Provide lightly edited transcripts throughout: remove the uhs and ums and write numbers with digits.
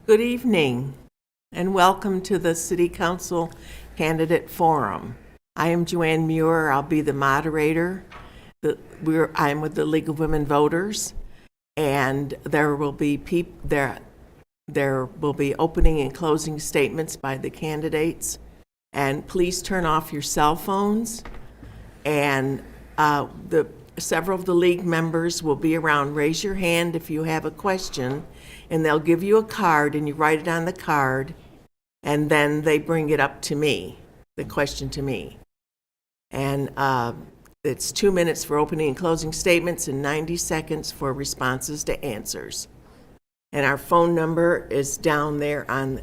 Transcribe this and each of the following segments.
Good evening, and welcome to the City Council Candidate Forum. I am Joanne Muir. I'll be the moderator. I'm with the League of Women Voters, and there will be opening and closing statements by the candidates. And please turn off your cell phones. And several of the league members will be around. Raise your hand if you have a question, and they'll give you a card, and you write it on the card, and then they bring it up to me, the question to me. And it's 2 minutes for opening and closing statements and 90 seconds for responses to answers. And our phone number is down there on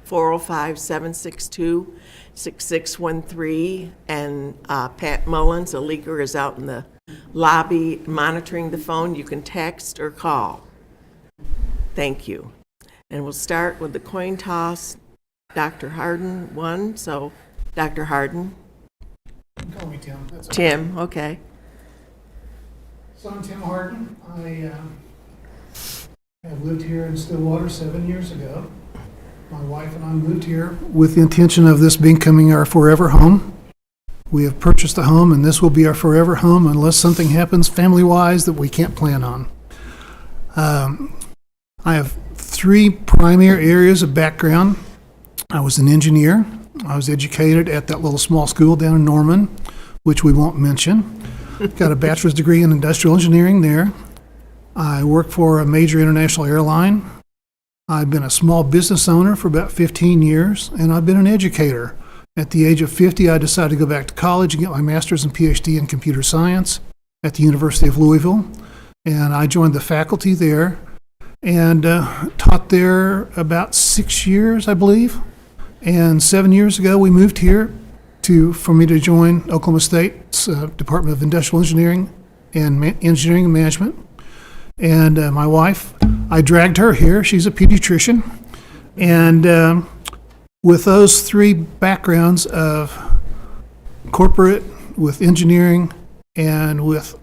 405-762-6613. And Pat Mullins, a leaguer, is out in the lobby monitoring the phone. You can text or call. Thank you. And we'll start with the coin toss. Dr. Harden won, so Dr. Harden. Call me Tim. That's okay. Tim, okay. So I'm Tim Harden. I have lived here in Stillwater 7 years ago. My wife and I moved here with the intention of this becoming our forever home. We have purchased a home, and this will be our forever home unless something happens family-wise that we can't plan on. I have three primary areas of background. I was an engineer. I was educated at that little small school down in Norman, which we won't mention. Got a bachelor's degree in industrial engineering there. I worked for a major international airline. I've been a small business owner for about 15 years, and I've been an educator. At the age of 50, I decided to go back to college and get my master's and PhD in computer science at the University of Louisville. And I joined the faculty there and taught there about 6 years, I believe. And 7 years ago, we moved here for me to join Oklahoma State's Department of Industrial Engineering and Engineering and Management. And my wife, I dragged her here. She's a pediatrician. And with those three backgrounds of corporate, with engineering, and with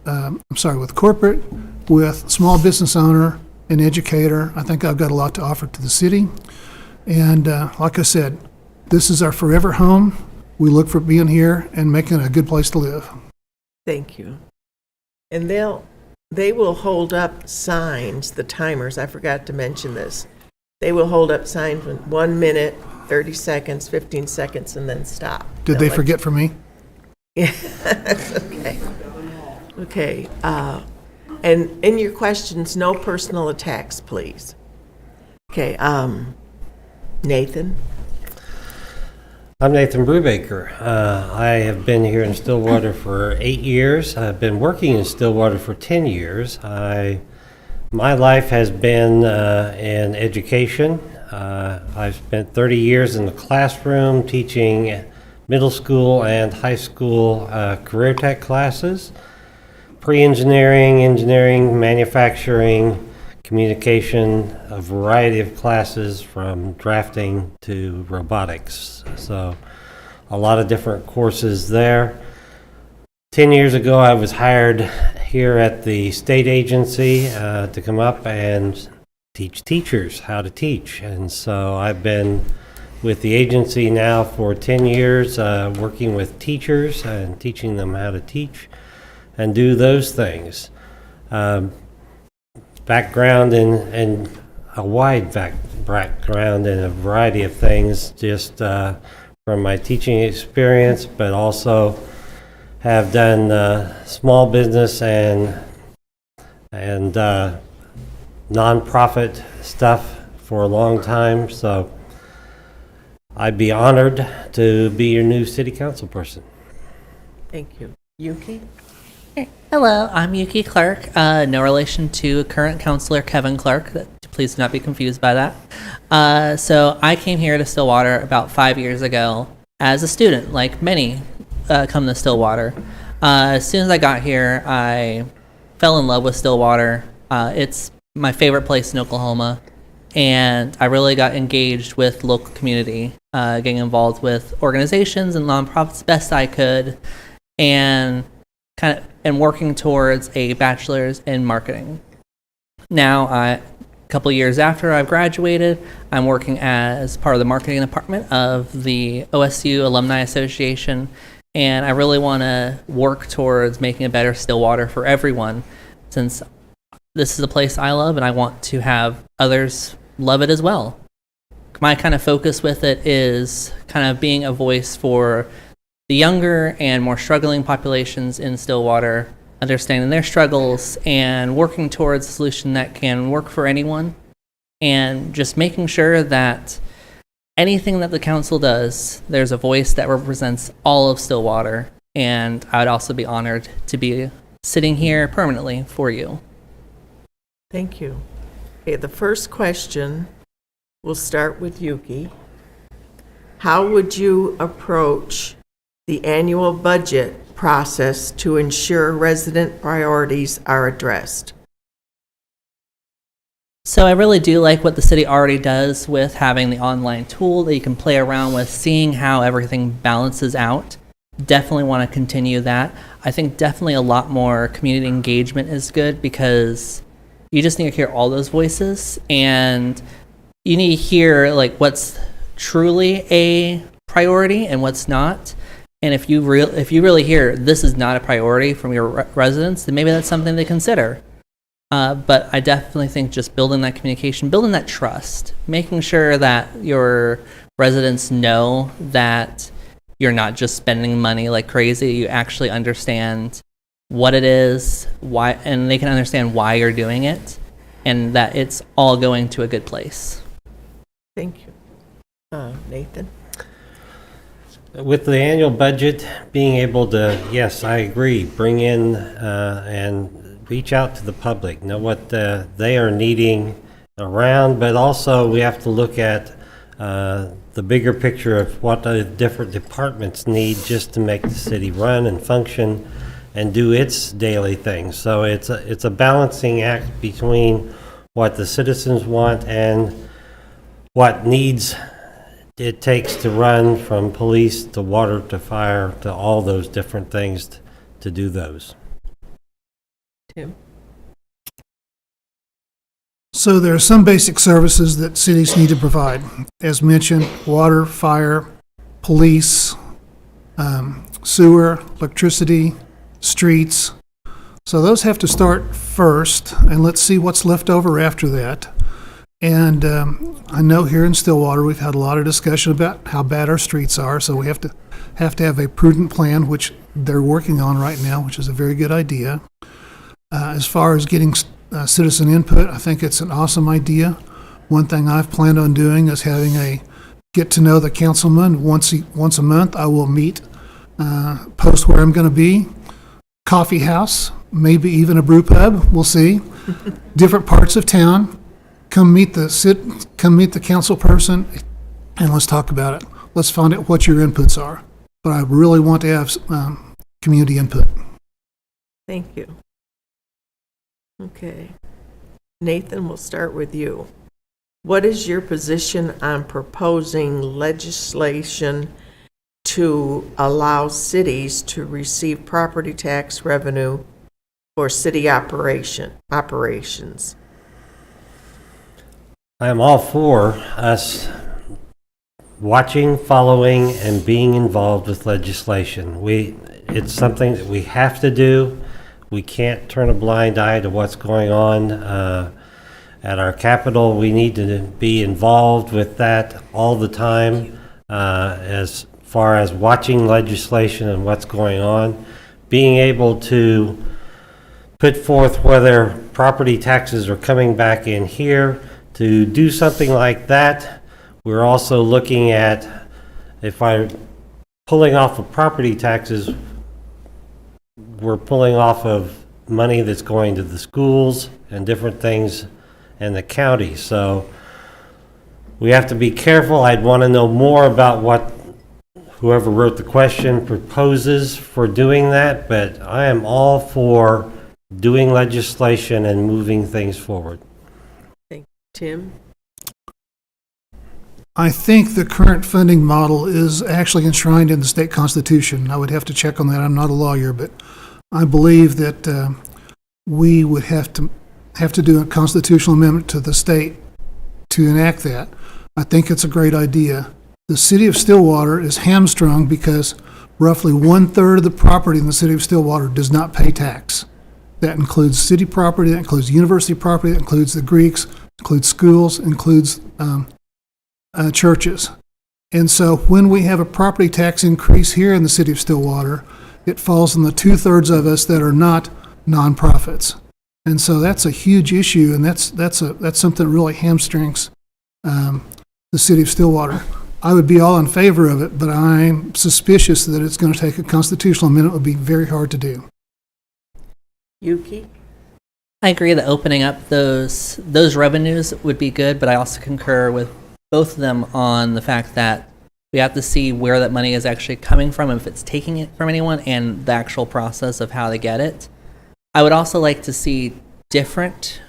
corporate, with small business owner and educator, I think I've got a lot to offer to the city. And like I said, this is our forever home. We look for being here and making it a good place to live. Thank you. And they will hold up signs, the timers. I forgot to mention this. They will hold up signs with 1 minute, 30 seconds, 15 seconds, and then stop. Did they forget for me? Yeah, that's okay. Okay. And in your questions, no personal attacks, please. Okay. Nathan. I'm Nathan Brubaker. I have been here in Stillwater for 8 years. I've been working in Stillwater for 10 years. My life has been in education. I've spent 30 years in the classroom teaching middle school and high school career tech classes, pre-engineering, engineering, manufacturing, communication, a variety of classes from drafting to robotics. So a lot of different courses there. 10 years ago, I was hired here at the state agency to come up and teach teachers how to teach. And so I've been with the agency now for 10 years, working with teachers and teaching them how to teach and do those things. Background in a wide background in a variety of things, just from my teaching experience, but also have done small business and nonprofit stuff for a long time. So I'd be honored to be your new city council person. Thank you. Yuki? Hello, I'm Yuki Clark. No relation to current councilor Kevin Clark. Please do not be confused by that. So I came here to Stillwater about 5 years ago as a student, like many come to Stillwater. As soon as I got here, I fell in love with Stillwater. It's my favorite place in Oklahoma, and I really got engaged with the local community, getting involved with organizations and nonprofits best I could, and working towards a bachelor's in marketing. Now couple years after I've graduated, I'm working as part of the marketing department of the OSU Alumni Association, and I really want to work towards making a better Stillwater for everyone, since this is a place I love and I want to have others love it as well. My kind of focus with it is kind of being a voice for the younger and more struggling populations in Stillwater, understanding their struggles and working towards a solution that can work for anyone, and just making sure that anything that the council does, there's a voice that represents all of Stillwater. And I'd also be honored to be sitting here permanently for you. Thank you. Okay, the first question, we'll start with Yuki. How would you approach the annual budget process to ensure resident priorities are addressed? So I really do like what the city already does with having the online tool that you can play around with, seeing how everything balances out. Definitely want to continue that. I think definitely a lot more community engagement is good, because you just need to hear all those voices, and you need to hear like what's truly a priority and what's not. And if you really hear this is not a priority from your residents, then maybe that's something to consider. But I definitely think just building that communication, building that trust, making sure that your residents know that you're not just spending money like crazy. You actually understand what it is, why, and they can understand why you're doing it, and that it's all going to a good place. Thank you. Nathan? With the annual budget, being able to, yes, I agree, bring in and reach out to the public, know what they are needing around, but also we have to look at the bigger picture of what the different departments need just to make the city run and function and do its daily things. So it's a balancing act between what the citizens want and what needs it takes to run, from police to water to fire to all those different things to do those. Tim? So there are some basic services that cities need to provide. As mentioned, water, fire, police, sewer, electricity, streets. So those have to start first, and let's see what's left over after that. And I know here in Stillwater, we've had a lot of discussion about how bad our streets are, so we have to have a prudent plan, which they're working on right now, which is a very good idea. As far as getting citizen input, I think it's an awesome idea. One thing I've planned on doing is having a get to know the councilman once a month. I will meet, post where I'm going to be, coffee house, maybe even a brew pub. We'll see. Different parts of town. Come meet the council person, and let's talk about it. Let's find out what your inputs are. But I really want to have community input. Thank you. Okay. Nathan, we'll start with you. What is your position on proposing legislation to allow cities to receive property tax revenue for city operations? I'm all for us watching, following, and being involved with legislation. It's something that we have to do. We can't turn a blind eye to what's going on at our Capitol. We need to be involved with that all the time, as far as watching legislation and what's going on. Being able to put forth whether property taxes are coming back in here. To do something like that, we're also looking at, if I'm pulling off of property taxes, we're pulling off of money that's going to the schools and different things in the county. So we have to be careful. I'd want to know more about what whoever wrote the question proposes for doing that, but I am all for doing legislation and moving things forward. Tim? I think the current funding model is actually enshrined in the state constitution. I would have to check on that. I'm not a lawyer, but I believe that we would have to have to do a constitutional amendment to the state to enact that. I think it's a great idea. The city of Stillwater is hamstrung because roughly 1/3 of the property in the city of Stillwater does not pay tax. That includes city property, that includes university property, that includes the Greeks, includes schools, includes churches. And so when we have a property tax increase here in the city of Stillwater, it falls on the 2/3 of us that are not nonprofits. And so that's a huge issue, and that's something that really hamstrings the city of Stillwater. I would be all in favor of it, but I'm suspicious that it's going to take a constitutional amendment. It would be very hard to do. Yuki? I agree that opening up those revenues would be good, but I also concur with both of them on the fact that we have to see where that money is actually coming from, if it's taking it from anyone, and the actual process of how they get it. I would also like to see different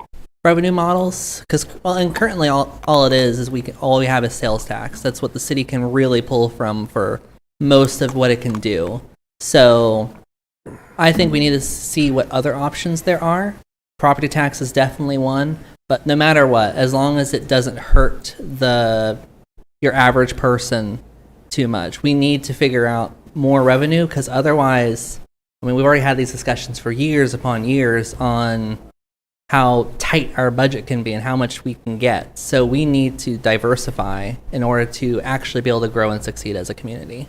revenue models, because and currently all it is all we have is sales tax. That's what the city can really pull from for most of what it can do. So I think we need to see what other options there are. Property tax is definitely one, but no matter what, as long as it doesn't hurt your average person too much, we need to figure out more revenue, because otherwise, I mean, we've already had these discussions for years upon years on how tight our budget can be and how much we can get. So we need to diversify in order to actually be able to grow and succeed as a community.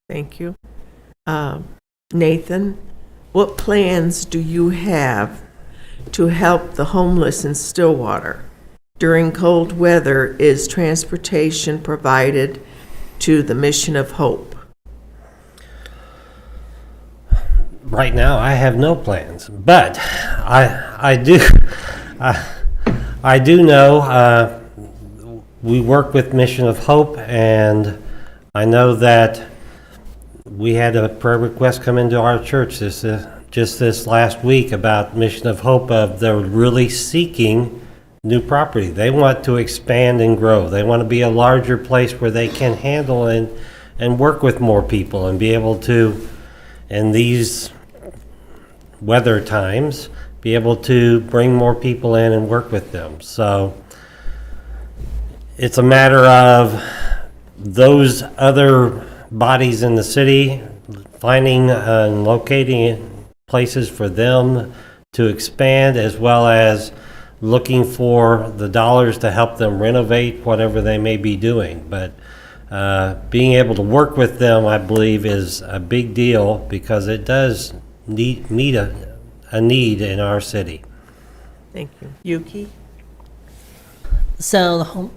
Thank you. Nathan, what plans do you have to help the homeless in Stillwater? During cold weather, is transportation provided to the Mission of Hope? Right now, I have no plans, but I do know we work with Mission of Hope, and I know that we had a prayer request come into our church just this last week about Mission of Hope. They're really seeking new property. They want to expand and grow. They want to be a larger place where they can handle and work with more people and be able to, in these weather times, be able to bring more people in and work with them. So it's a matter of those other bodies in the city finding and locating places for them to expand, as well as looking for the dollars to help them renovate whatever they may be doing. But being able to work with them, I believe, is a big deal, because it does meet a need in our city. Thank you. Yuki? So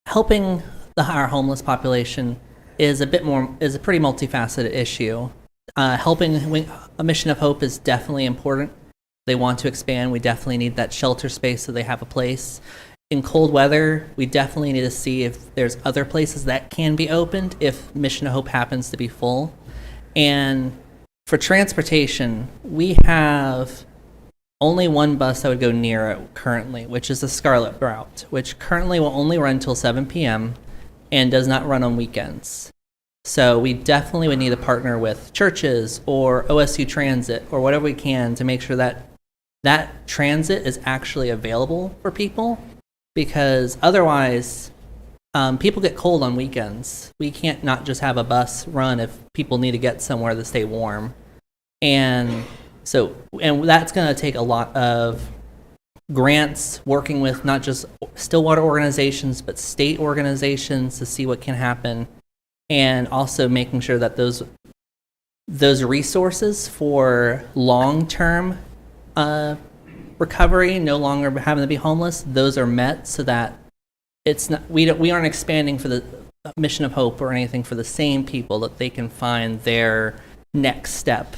helping our homeless population is a pretty multifaceted issue. Helping a Mission of Hope is definitely important. They want to expand. We definitely need that shelter space so they have a place. In cold weather, we definitely need to see if there's other places that can be opened if Mission of Hope happens to be full. And for transportation, we have only one bus that would go near it currently, which is the Scarlet route, which currently will only run until 7 p.m. and does not run on weekends. So we definitely would need to partner with churches or OSU Transit or whatever we can to make sure that that transit is actually available for people, because otherwise people get cold on weekends. We can't not just have a bus run if people need to get somewhere to stay warm. And that's going to take a lot of grants, working with not just Stillwater organizations, but state organizations to see what can happen, and also making sure that those resources for long-term recovery, no longer having to be homeless, those are met, so that it's not, we aren't expanding for the Mission of Hope or anything, for the same people, that they can find their next step.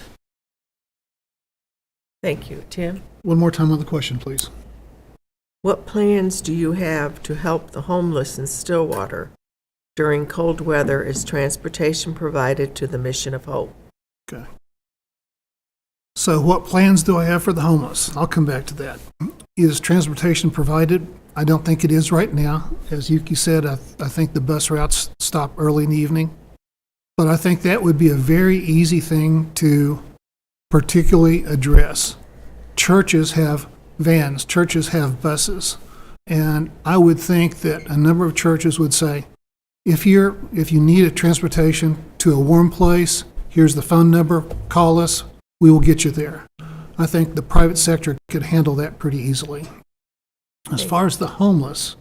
Thank you. Tim? One more time on the question, please. What plans do you have to help the homeless in Stillwater? During cold weather, is transportation provided to the Mission of Hope? Okay. So what plans do I have for the homeless? I'll come back to that. Is transportation provided? I don't think it is right now. As Yuki said, I think the bus routes stop early in the evening. But I think that would be a very easy thing to particularly address. Churches have vans, churches have buses. And I would think that a number of churches would say, if you need a transportation to a warm place, here's the phone number, call us, we will get you there. I think the private sector could handle that pretty easily. As far as the homeless,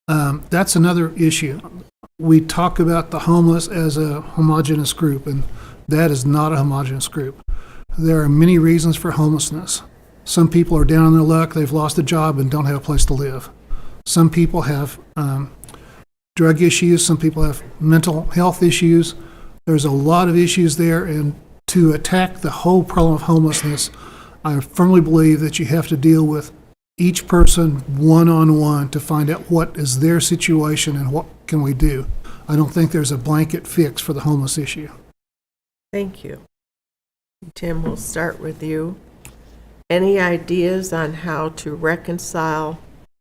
that's another issue. We talk about the homeless as a homogeneous group, and that is not a homogeneous group. There are many reasons for homelessness. Some people are down on their luck, they've lost a job and don't have a place to live. Some people have drug issues, some people have mental health issues. There's a lot of issues there, and to attack the whole problem of homelessness, I firmly believe that you have to deal with each person one-on-one to find out what is their situation and what can we do. I don't think there's a blanket fix for the homeless issue. Thank you. Tim, we'll start with you. Any ideas on how to reconcile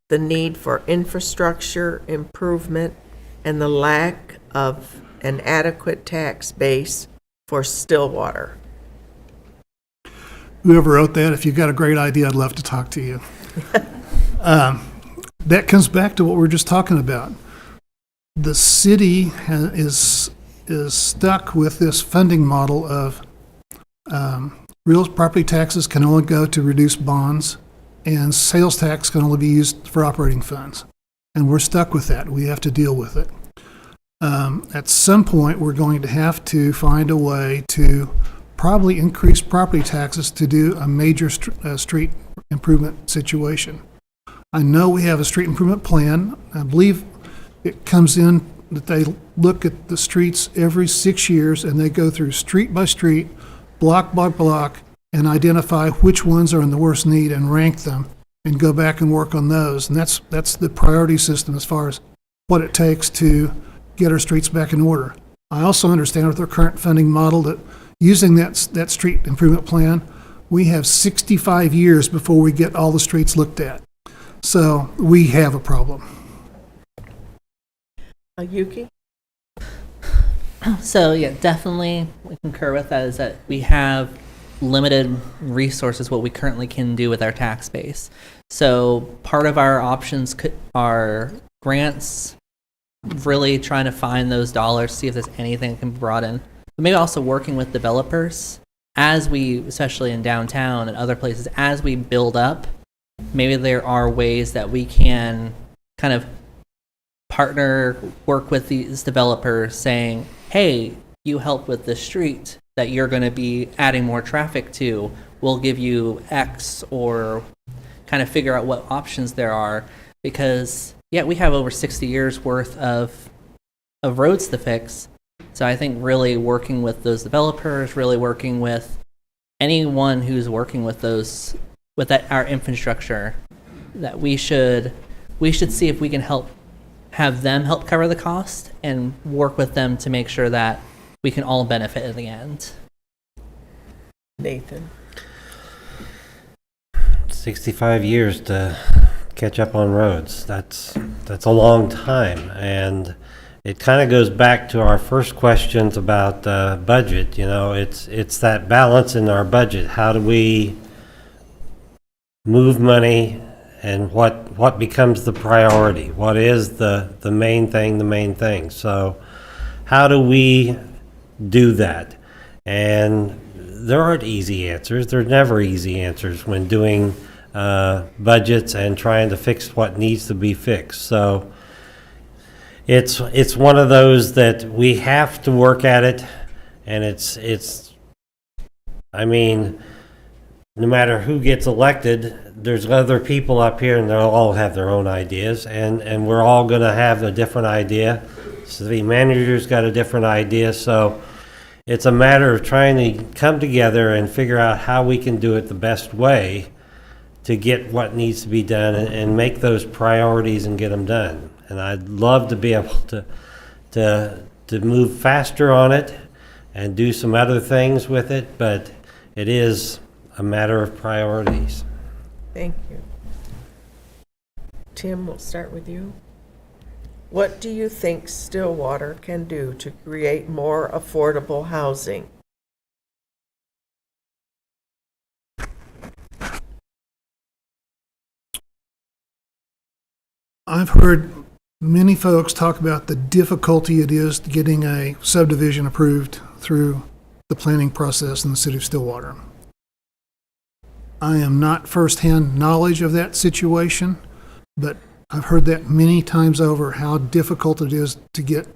the need for infrastructure improvement and the lack of an adequate tax base for Stillwater? Whoever wrote that, if you've got a great idea, I'd love to talk to you. That comes back to what we were just talking about. The city is stuck with this funding model of real property taxes can only go to reduce bonds, and sales tax can only be used for operating funds. And we're stuck with that. We have to deal with it. At some point, we're going to have to find a way to probably increase property taxes to do a major street improvement situation. I know we have a street improvement plan. I believe it comes in that they look at the streets every 6 years and they go through street by street, block by block, and identify which ones are in the worst need and rank them and go back and work on those. And that's the priority system as far as what it takes to get our streets back in order. I also understand with our current funding model that using that street improvement plan, we have 65 years before we get all the streets looked at. So we have a problem. Yuki? So yeah, definitely we concur with that, is that we have limited resources what we currently can do with our tax base. So part of our options are grants, really trying to find those dollars, see if there's anything that can be brought in. But maybe also working with developers as we, especially in downtown and other places, as we build up, maybe there are ways that we can kind of partner, work with these developers saying, hey, you help with the street that you're going to be adding more traffic to, we'll give you X, or kind of figure out what options there are. Because, yeah, we have over 60 years worth of roads to fix. So I think really working with those developers, really working with anyone who's working with those, with our infrastructure, that we should see if we can have them help cover the cost and work with them to make sure that we can all benefit in the end. Nathan? 65 years to catch up on roads. That's a long time, and it kind of goes back to our first questions about budget. You know, it's that balance in our budget. How do we move money, and what becomes the priority? What is the main thing? So how do we do that? And there aren't easy answers. There's never easy answers when doing budgets and trying to fix what needs to be fixed. So it's one of those that we have to work at it, and it's I mean, no matter who gets elected, there's other people up here and they'll all have their own ideas, and we're all going to have a different idea. So the manager's got a different idea, so it's a matter of trying to come together and figure out how we can do it the best way to get what needs to be done and make those priorities and get them done. And I'd love to be able to move faster on it and do some other things with it, but it is a matter of priorities. Thank you. Tim, we'll start with you. What do you think Stillwater can do to create more affordable housing? I've heard many folks talk about the difficulty it is getting a subdivision approved through the planning process in the city of Stillwater. I am not firsthand knowledge of that situation, but I've heard that many times over, how difficult it is to get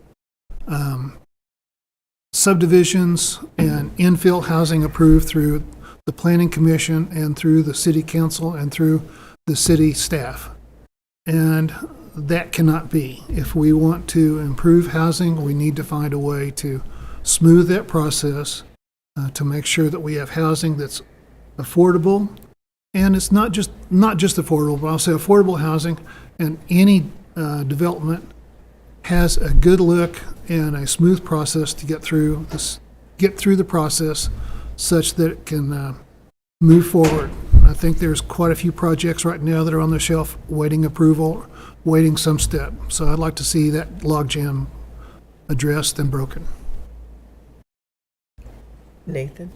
subdivisions and infill housing approved through the planning commission and through the city council and through the city staff. And that cannot be. If we want to improve housing, we need to find a way to smooth that process to make sure that we have housing that's affordable. And it's not just affordable, but I'll say affordable housing, and any development has a good look and a smooth process to get through the process such that it can move forward. I think there's quite a few projects right now that are on the shelf waiting approval, waiting some step. So I'd like to see that logjam addressed and broken. Nathan?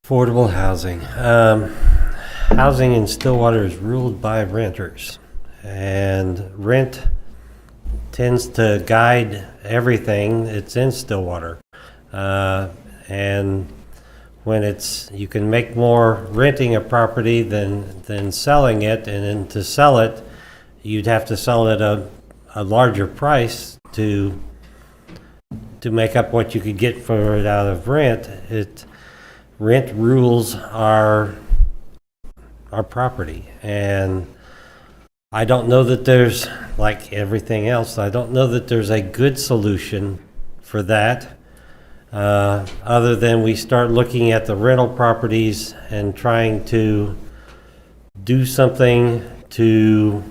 Affordable housing. Housing in Stillwater is ruled by renters, and rent tends to guide everything that's in Stillwater. And when you can make more renting a property than selling it, and then to sell it, you'd have to sell it a larger price to make up what you could get for it out of rent. Rent rules our property, and I don't know that there's, like everything else, I don't know that there's a good solution for that, other than we start looking at the rental properties and trying to do something to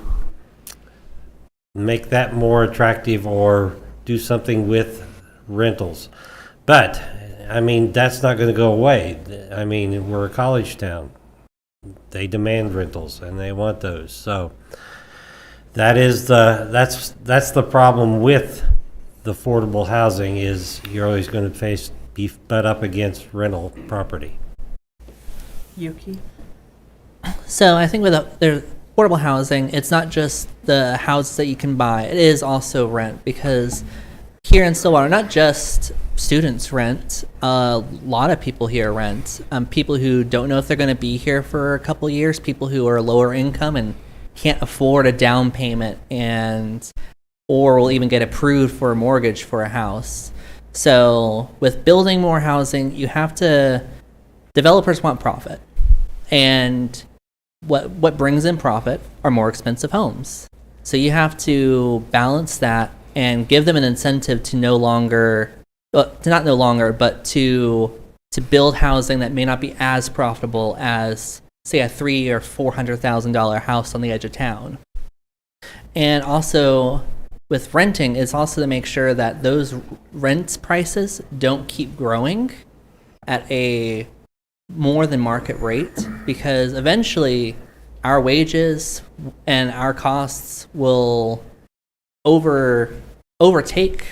make that more attractive, or do something with rentals. But I mean, that's not going to go away. I mean, we're a college town. They demand rentals, and they want those. So that's the problem with the affordable housing, is you're always going to be butt up against rental property. Yuki? So I think with there's affordable housing, it's not just the houses that you can buy. It is also rent, because here in Stillwater, not just students rent, a lot of people here rent. People who don't know if they're going to be here for a couple of years, people who are lower income and can't afford a down payment, or will even get approved for a mortgage for a house. So with building more housing, developers want profit. And what brings in profit are more expensive homes. So you have to balance that and give them an incentive to to build housing that may not be as profitable as, say, a $300,000 or $400,000 house on the edge of town. And also with renting, it's also to make sure that those rent prices don't keep growing at a more than market rate, because eventually our wages and our costs will overtake.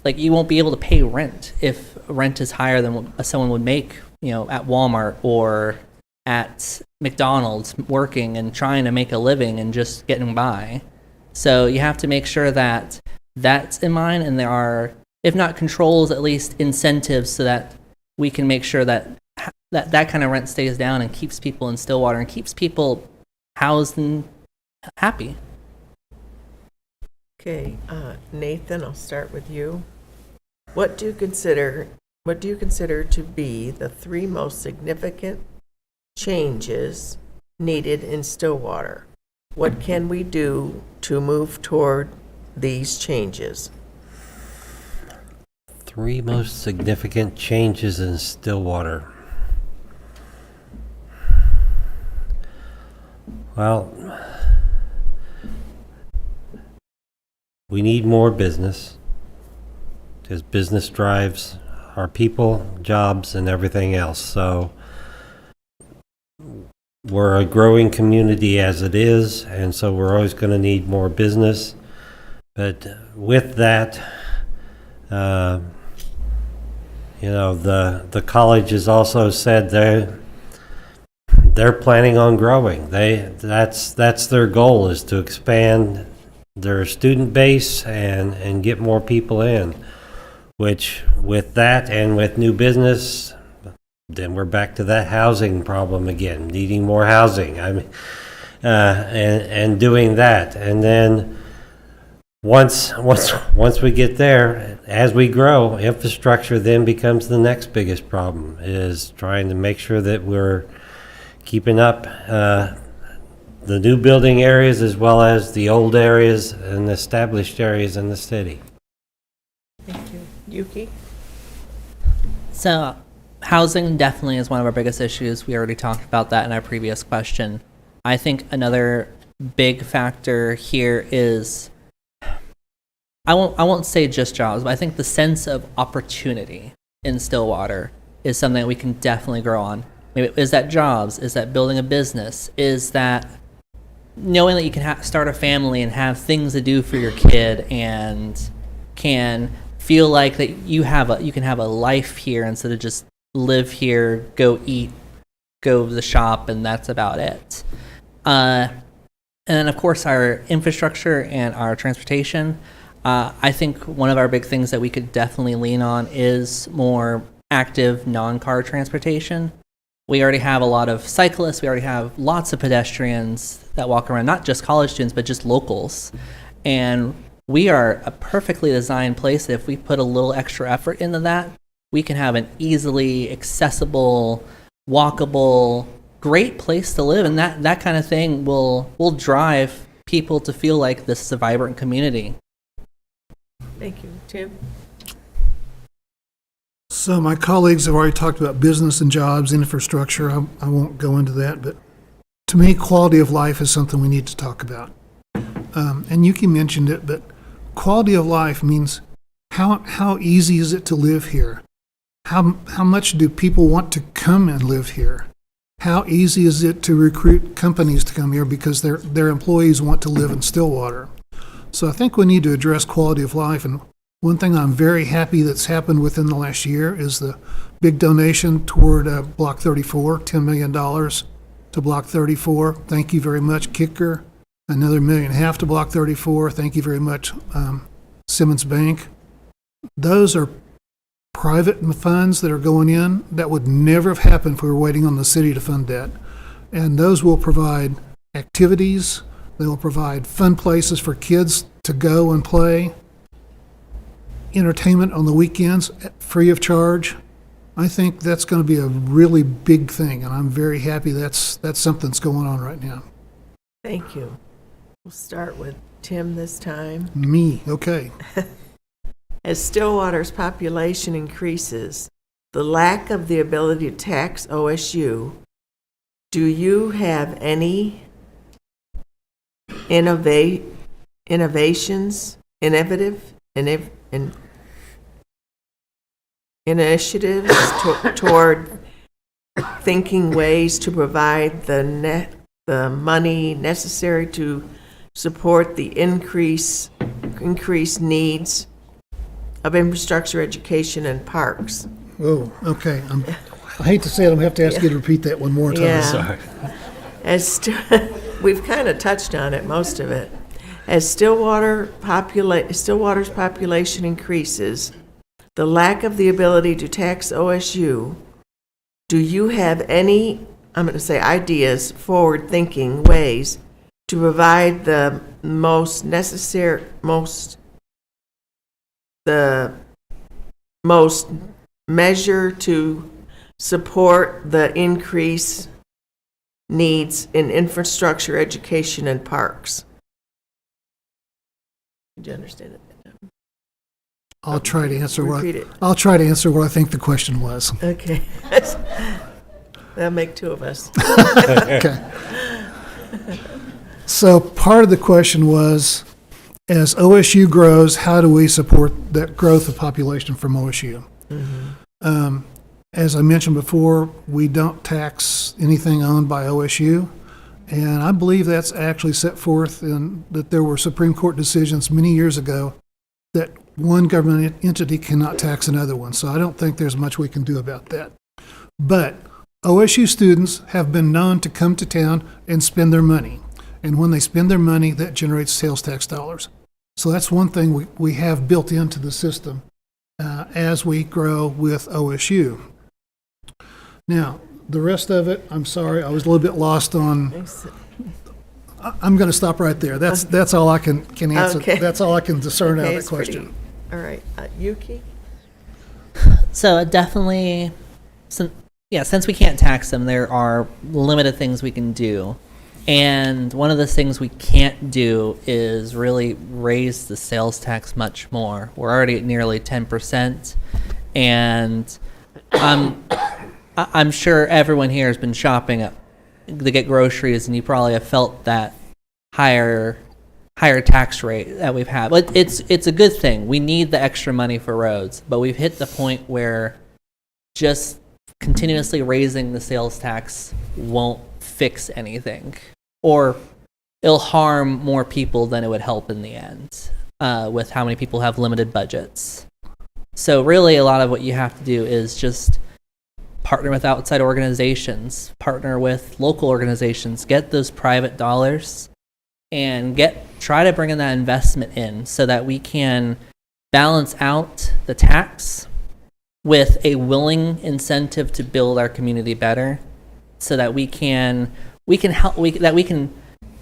Like, you won't be able to pay rent if rent is higher than what someone would make, at Walmart or at McDonald's, working and trying to make a living and just getting by. So you have to make sure that that's in mind, and there are, if not controls, at least incentives, so that we can make sure that kind of rent stays down and keeps people in Stillwater and keeps people housed and happy. Okay, Nathan, I'll start with you. What do you consider to be the three most significant changes needed in Stillwater? What can we do to move toward these changes? 3 most significant changes in Stillwater. Well, we need more business, because business drives our people, jobs, and everything else. So we're a growing community as it is, and so we're always going to need more business. But with that, the college has also said they're planning on growing. That's their goal, is to expand their student base and get more people in, which with that and with new business, then we're back to that housing problem again, needing more housing. I mean, and doing that. And then once we get there, as we grow, infrastructure then becomes the next biggest problem, is trying to make sure that we're keeping up the new building areas as well as the old areas and established areas in the city. Thank you. Yuki? So, housing definitely is one of our biggest issues. We already talked about that in our previous question. I think another big factor here is, I won't say just jobs, but I think the sense of opportunity in Stillwater is something that we can definitely grow on. Maybe is that jobs? Is that building a business? Is that knowing that you can start a family and have things to do for your kid and can feel like that you can have a life here instead of just live here, go eat, go to the shop, and that's about it. And then of course our infrastructure and our transportation. I think one of our big things that we could definitely lean on is more active non-car transportation. We already have a lot of cyclists. We already have lots of pedestrians that walk around, not just college students, but just locals. And we are a perfectly designed place that if we put a little extra effort into that, we can have an easily accessible, walkable, great place to live. And that kind of thing will drive people to feel like this is a vibrant community. Thank you. Tim? So my colleagues have already talked about business and jobs, infrastructure. I won't go into that, but to me, quality of life is something we need to talk about. And Yuki mentioned it, but quality of life means how easy is it to live here? How much do people want to come and live here? How easy is it to recruit companies to come here because their employees want to live in Stillwater? So I think we need to address quality of life. And one thing I'm very happy that's happened within the last year is the big donation toward Block 34, $10 million to Block 34. Thank you very much, Kicker. Another $1.5 million to Block 34. Thank you very much, Simmons Bank. Those are private funds that are going in that would never have happened if we were waiting on the city to fund that. And those will provide activities. They will provide fun places for kids to go and play. Entertainment on the weekends, free of charge. I think that's going to be a really big thing, and I'm very happy that's something that's going on right now. Thank you. We'll start with Tim this time. Me, okay. As Stillwater's population increases, the lack of the ability to tax OSU, do you have any initiatives toward thinking ways to provide the money necessary to support the increased needs of infrastructure, education, and parks? Oh, okay. I hate to say it, I'm going to have to ask you to repeat that one more time. Yeah. Sorry. We've kind of touched on it, most of it. As Stillwater's population increases, the lack of the ability to tax OSU, do you have any, I'm going to say ideas, forward-thinking ways to provide the most measure to support the increased needs in infrastructure, education, and parks? Did you understand it? I'll try to answer Repeat it. I'll try to answer what I think the question was. Okay. That'll make two of us. Okay. So part of the question was, as OSU grows, how do we support that growth of population from OSU? As I mentioned before, we don't tax anything owned by OSU, and I believe that's actually set forth in that there were Supreme Court decisions many years ago that one government entity cannot tax another one. So I don't think there's much we can do about that. But OSU students have been known to come to town and spend their money. And when they spend their money, that generates sales tax dollars. So that's one thing we have built into the system as we grow with OSU. Now, the rest of it, I'm sorry, I was a little bit lost on. I'm going to stop right there. That's all I can answer. Okay. That's all I can discern out Okay, of it's the question. pretty- All right, Yuki? So definitely, since we can't tax them, there are limited things we can do. And one of the things we can't do is really raise the sales tax much more. We're already at nearly 10%. And I'm sure everyone here has been shopping to get groceries, and you probably have felt that higher tax rate that we've had. But it's a good thing. We need the extra money for roads, but we've hit the point where just continuously raising the sales tax won't fix anything, or it'll harm more people than it would help in the end, with how many people have limited budgets. So really, a lot of what you have to do is just partner with outside organizations, partner with local organizations, get those private dollars, and try to bring in that investment in so that we can balance out the tax with a willing incentive to build our community better, so that we can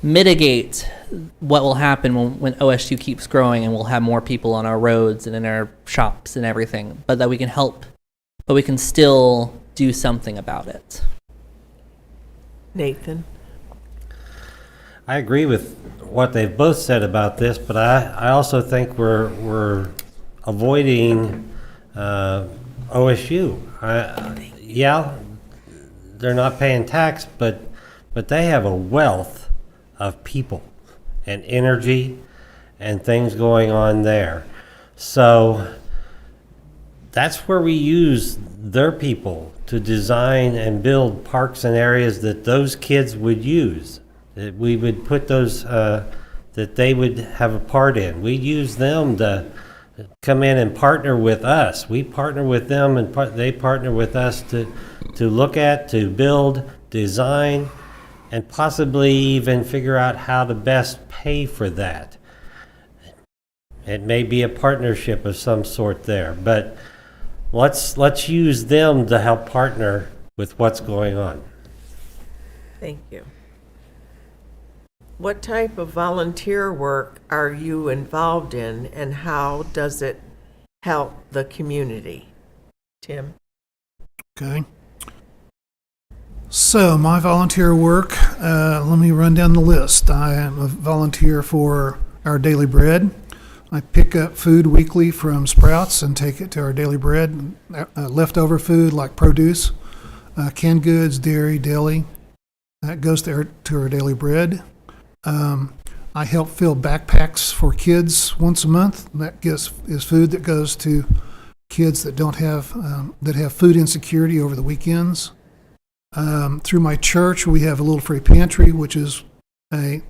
mitigate what will happen when OSU keeps growing and we'll have more people on our roads and in our shops and everything, but that we can help, but we can still do something about it. Nathan? I agree with what they've both said about this, but I also think we're avoiding OSU. Yeah, they're not paying tax, but they have a wealth of people and energy and things going on there. So that's where we use their people to design and build parks and areas that those kids would use. That we would put those, that they would have a part in. We use them to come in and partner with us. We partner with them, and they partner with us to look at, to build, design, and possibly even figure out how to best pay for that. It may be a partnership of some sort there, but let's use them to help partner with what's going on. Thank you. What type of volunteer work are you involved in, and how does it help the community? Tim? Okay. So my volunteer work, let me run down the list. I am a volunteer for our Daily Bread. I pick up food weekly from Sprouts and take it to our Daily Bread. Leftover food like produce, canned goods, dairy, deli, that goes to our Daily Bread. I help fill backpacks for kids once a month. That is food that goes to kids that don't have that have food insecurity over the weekends. Through my church, we have a little free pantry, which is a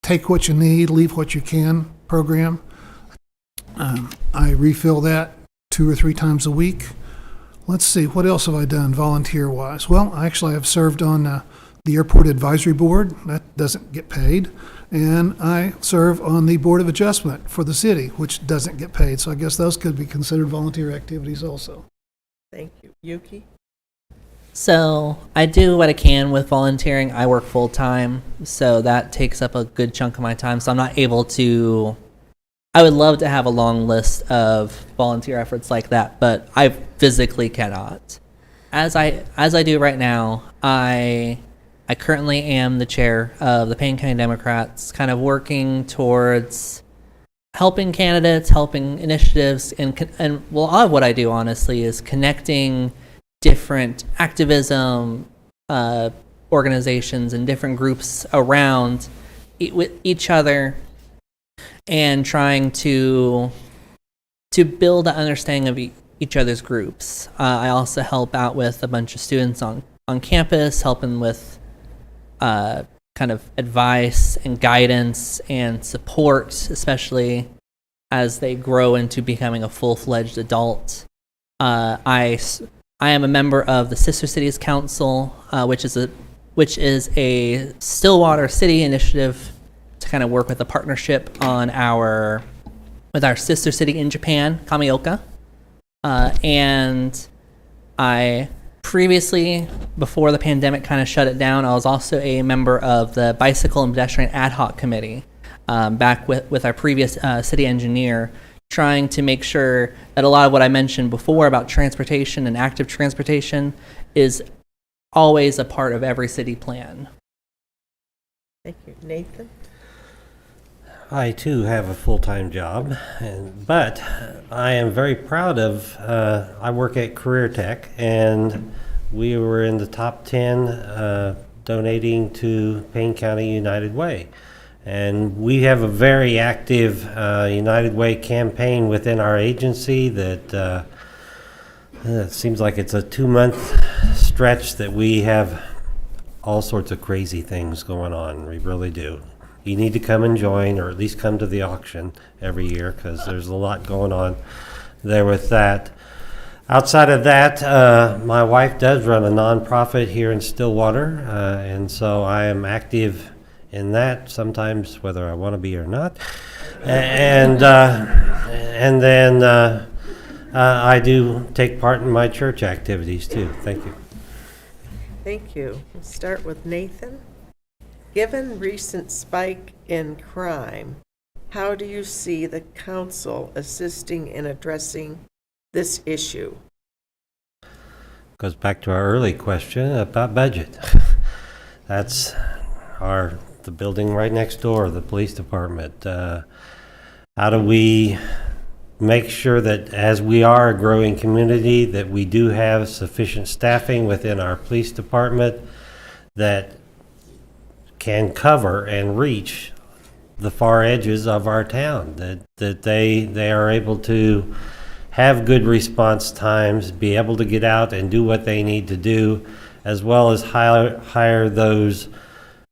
take what you need, leave what you can program. I refill that 2 or 3 times a week. Let's see, what else have I done volunteer-wise? Well, actually, I've served on the Airport Advisory Board. That doesn't get paid. And I serve on the Board of Adjustment for the city, which doesn't get paid. So I guess those could be considered volunteer activities also. Thank you. Yuki? So I do what I can with volunteering. I work full time, so that takes up a good chunk of my time. So I'm not able to. I would love to have a long list of volunteer efforts like that, but I physically cannot. As I do right now, I currently am the chair of the Payne County Democrats, kind of working towards helping candidates, helping initiatives, and well, a lot of what I do honestly is connecting different activism organizations and different groups around with each other, and trying to build an understanding of each other's groups. I also help out with a bunch of students on campus, helping with kind of advice and guidance and support, especially as they grow into becoming a full-fledged adult. I I am a member of the Sister Cities Council, which is a Stillwater City initiative to kind of work with a partnership on with our sister city in Japan, Kamioka. And I previously, before the pandemic kind of shut it down, I was also a member of the Bicycle and Pedestrian Ad Hoc Committee, back with our previous city engineer, trying to make sure that a lot of what I mentioned before about transportation and active transportation is always a part of every city plan. Thank you. Nathan? I too have a full-time job, but I am very proud of, I work at Career Tech, and we were in the top 10 donating to Payne County United Way. And we have a very active United Way campaign within our agency that it seems like it's a 2-month stretch that we have all sorts of crazy things going on. We really do. You need to come and join, or at least come to the auction every year, because there's a lot going on there with that. Outside of that, my wife does run a nonprofit here in Stillwater, and so I am active in that sometimes, whether I want to be or not. And then I do take part in my church activities too. Thank you. Thank you. We'll start with Nathan. Given recent spike in crime, how do you see the council assisting in addressing this issue? Goes back to our early question about budget. That's the building right next door, the police department. How do we make sure that as we are a growing community, that we do have sufficient staffing within our police department that can cover and reach the far edges of our town, that they are able to have good response times, be able to get out and do what they need to do, as well as hire those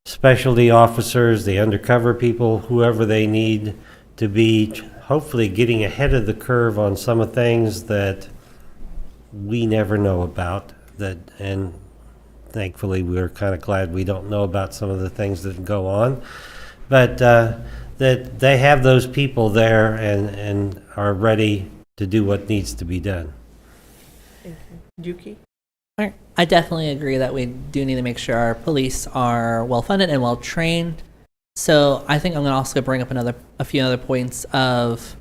specialty officers, the undercover people, whoever they need to be, hopefully getting ahead of the curve on some of things that we never know about, and thankfully we're kind of glad we don't know about some of the things that go on, but that they have those people there and are ready to do what needs to be done. Thank you. Yuki? I definitely agree that we do need to make sure our police are well funded and well trained. So I think I'm going to also bring up a few other points of,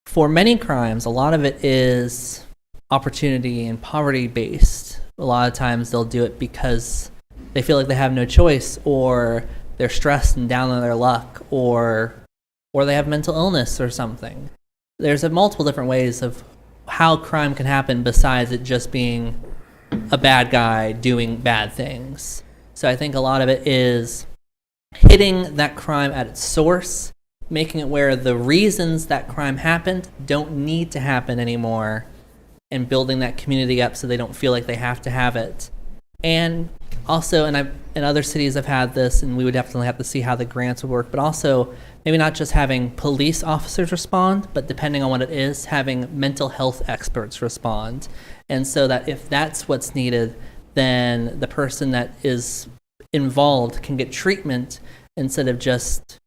for many crimes, a lot of it is opportunity and poverty based. A lot of times they'll do it because they feel like they have no choice, or they're stressed and down on their luck, or they have mental illness or something. There's multiple different ways of how crime can happen besides it just being a bad guy doing bad things. So I think a lot of it is hitting that crime at its source, making it where the reasons that crime happened don't need to happen anymore, and building that community up so they don't feel like they have to have it. And also, in other cities I've had this, and we would definitely have to see how the grants would work, but also maybe not just having police officers respond, but depending on what it is, having mental health experts respond. And so that if that's what's needed, then the person that is involved can get treatment instead of just,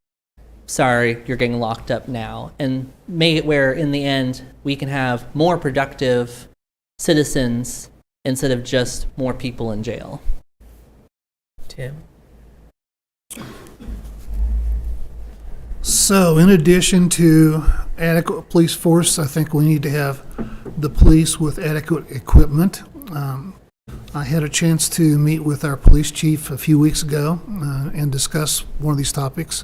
sorry, you're getting locked up now. And make it where, in the end, we can have more productive citizens instead of just more people in jail. Tim? So in addition to adequate police force, I think we need to have the police with adequate equipment. I had a chance to meet with our police chief a few weeks ago and discuss one of these topics,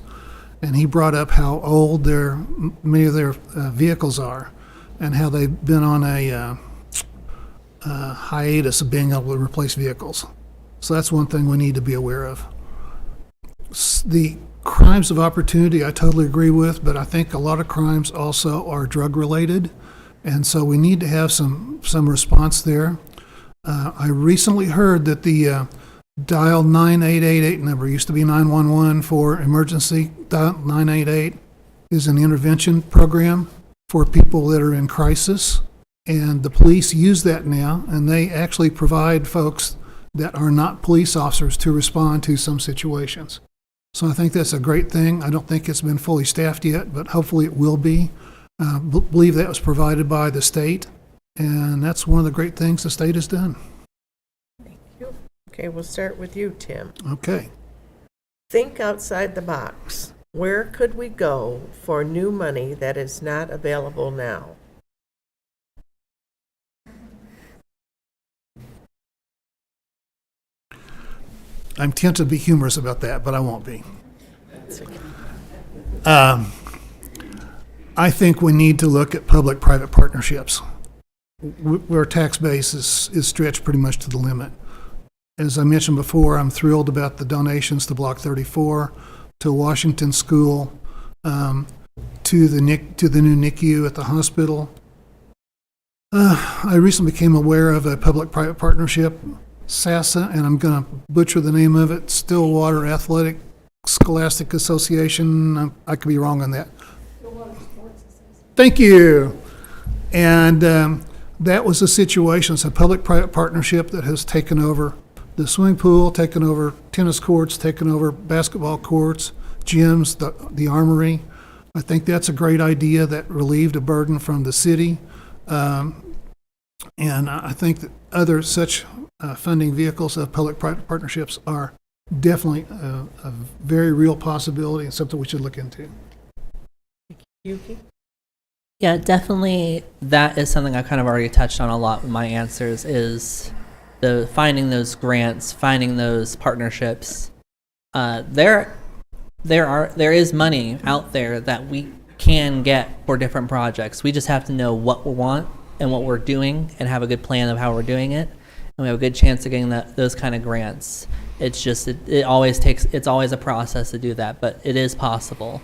and he brought up how old many of their vehicles are, and how they've been on a hiatus of being able to replace vehicles. So that's one thing we need to be aware of. The crimes of opportunity I totally agree with, but I think a lot of crimes also are drug related, and so we need to have some response there. I recently heard that the dial 9888 number, used to be 911 for emergency, dial 988 is an intervention program for people that are in crisis. And the police use that now, and they actually provide folks that are not police officers to respond to some situations. So I think that's a great thing. I don't think it's been fully staffed yet, but hopefully it will be. Believe that was provided by the state, and that's one of the great things the state has done. Okay, we'll start with you, Tim. Okay. Think outside the box. Where could we go for new money that is not available now? I'm tempted to be humorous about that, but I won't be. I think we need to look at public-private partnerships. Our tax base is stretched pretty much to the limit. As I mentioned before, I'm thrilled about the donations to Block 34, to Washington School, to the new NICU at the hospital. I recently became aware of a public-private partnership, SASA, and I'm going to butcher the name of it, Stillwater Athletic Scholastic Association. I could be wrong on that. Thank you. And that was a situation. It's a public-private partnership that has taken over the swimming pool, taken over tennis courts, taken over basketball courts, gyms, the armory. I think that's a great idea that relieved a burden from the city. And I think that other such funding vehicles of public-private partnerships are definitely a very real possibility and something we should look into. Yuki? Yeah, definitely. That is something I kind of already touched on a lot with my answers, is the finding those grants, finding those partnerships. There is money out there that we can get for different projects. We just have to know what we want and what we're doing and have a good plan of how we're doing it. And we have a good chance of getting those kind of grants. It's just, it's always a process to do that, but it is possible.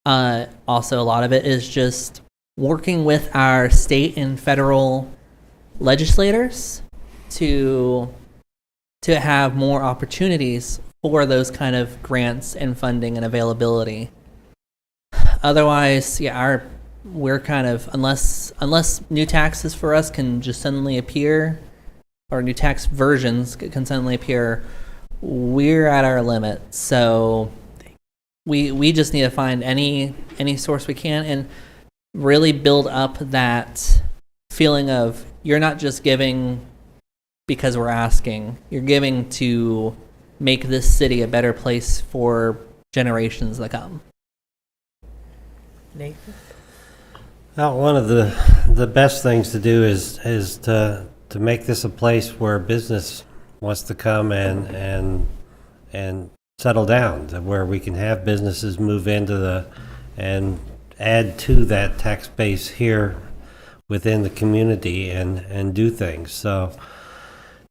Also, a lot of it is just working with our state and federal legislators to have more opportunities for those kind of grants and funding and availability. Otherwise, yeah, we're kind of, unless new taxes for us can just suddenly appear, or new tax versions can suddenly appear, we're at our limit. So we just need to find any source we can and really build up that feeling of, you're not just giving because we're asking, you're giving to make this city a better place for generations that come. Nathan? Well, one of the best things to do is to make this a place where business wants to come and settle down, to where we can have businesses move into and add to that tax base here within the community and do things. So,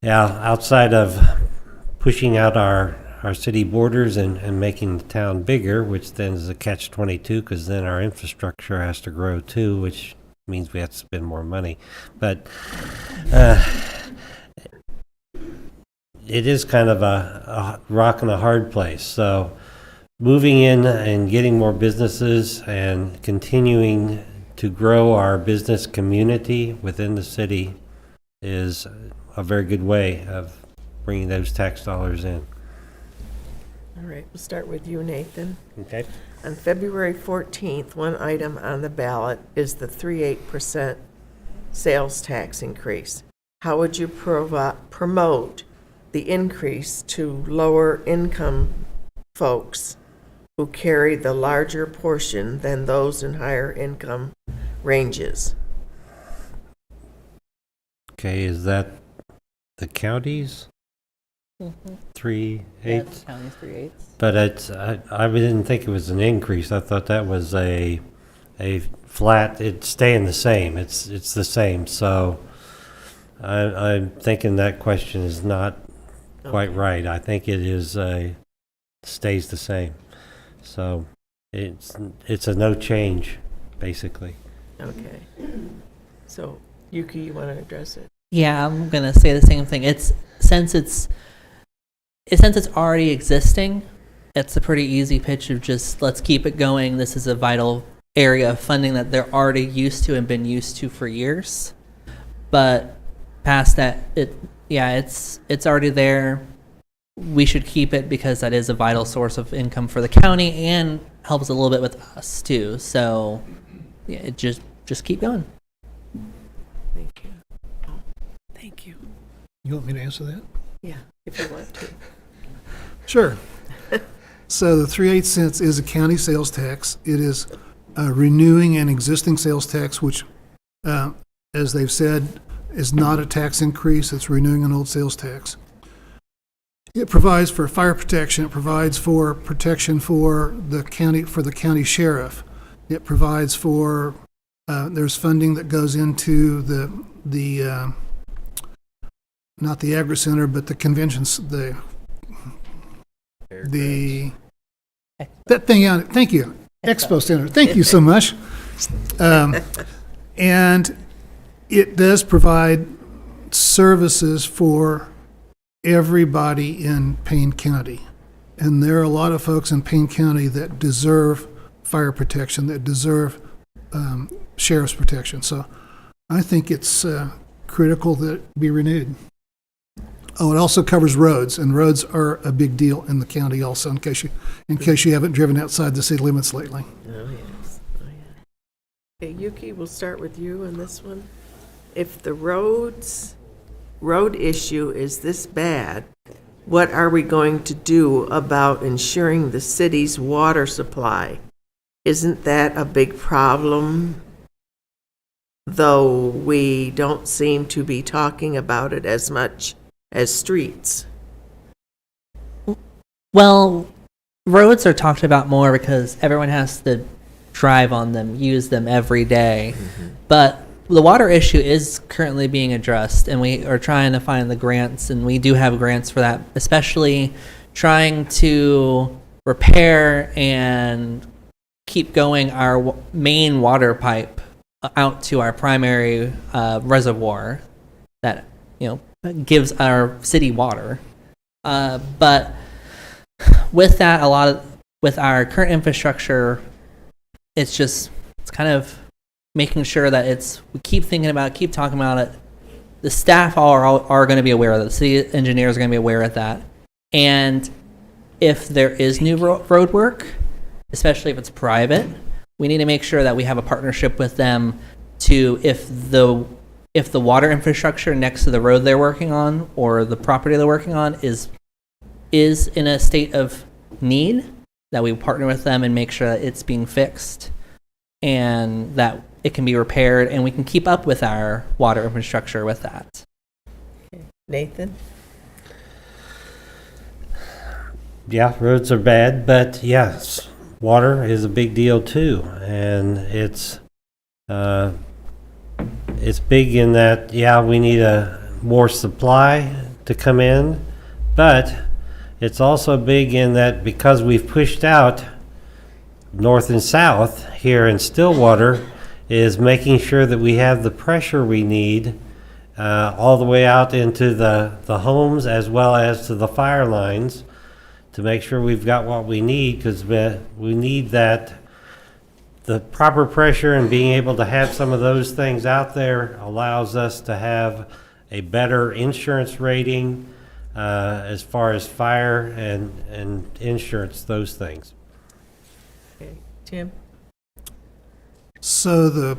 yeah, outside of pushing out our city borders and making the town bigger, which then is a catch-22, because then our infrastructure has to grow too, which means we have to spend more money. But it is kind of a rock and a hard place. So moving in and getting more businesses and continuing to grow our business community within the city is a very good way of bringing those tax dollars in. All right, we'll start with you, Nathan. Okay. On February 14th, one item on the ballot is the 3.8% sales tax increase. How would you promote the increase to lower income folks who carry the larger portion than those in higher income ranges? Okay, is that the counties? 3/8? County's 3/8. But I didn't think it was an increase. I thought that was a flat, it's staying the same. It's the same. So I'm thinking that question is not quite right. I think it is stays the same. So it's a no change, basically. Okay. So, Yuki, you want to address it? Yeah, I'm gonna say the same thing. Since it's already existing, it's a pretty easy pitch of just, let's keep it going. This is a vital area of funding that they're already used to and been used to for years. but past that, it's already there. We should keep it because that is a vital source of income for the county and helps a little bit with us too. So, yeah, it just keep going. Thank you. Oh, thank you. You want me to answer that? Yeah, if you want to. Sure. So the 3/8 cents is a county sales tax. It is renewing an existing sales tax, which, as they've said, is not a tax increase. It's renewing an old sales tax. It provides for fire protection. It provides for protection for the county sheriff. It provides for there's funding that goes into the not the Agri Center, but the conventions, that thing out. Thank you, Expo Center. Thank you so much. And it does provide services for everybody in Payne County. And there are a lot of folks in Payne County that deserve fire protection, that deserve sheriff's protection. So I think it's critical that it be renewed. Oh, it also covers roads, and roads are a big deal in the county also, in case you haven't driven outside the city limits lately. Oh, yes. Oh, yeah. Okay, Yuki, we'll start with you on this one. If the road issue is this bad, what are we going to do about ensuring the city's water supply? Isn't that a big problem? Though we don't seem to be talking about it as much as streets. Well, roads are talked about more because everyone has to drive on them, use them every day. But the water issue is currently being addressed, and we are trying to find the grants, and we do have grants for that, especially trying to repair and keep going our main water pipe out to our primary reservoir that, gives our city water. But with that, with our current infrastructure, it's kind of making sure that we keep thinking about it, keep talking about it. The staff are going to be aware of that. The city engineers are going to be aware of that. And if there is new road work, especially if it's private, we need to make sure that we have a partnership with them to, if the water infrastructure next to the road they're working on or the property they're working on is in a state of need, that we partner with them and make sure that it's being fixed and that it can be repaired, and we can keep up with our water infrastructure with that. Nathan? Yeah, roads are bad, but yes, water is a big deal too, and it's big in that, we need more supply to come in, but it's also big in that because we've pushed out north and south here in Stillwater, is making sure that we have the pressure we need all the way out into the homes as well as to the fire lines to make sure we've got what we need, because we need that. The proper pressure and being able to have some of those things out there allows us to have a better insurance rating as far as fire and insurance, those things. Okay, Tim? So the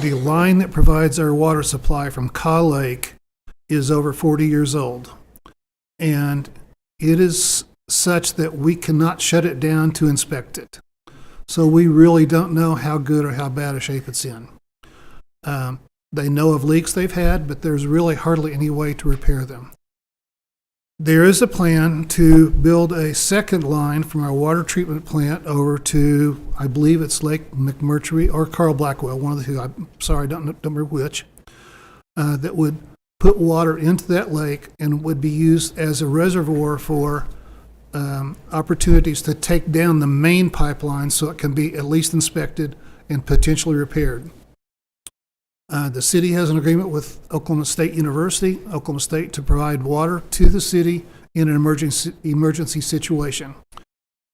line that provides our water supply from Caw Lake is over 40 years old. And it is such that we cannot shut it down to inspect it. So we really don't know how good or how bad a shape it's in. They know of leaks they've had, but there's really hardly any way to repair them. There is a plan to build a second line from our water treatment plant over to, I believe it's Lake McMurtry or Carl Blackwell, one of the two. I'm sorry, I don't remember which. That would put water into that lake and would be used as a reservoir for opportunities to take down the main pipeline so it can be at least inspected and potentially repaired. The city has an agreement with Oklahoma State University, Oklahoma State, to provide water to the city in an emergency situation.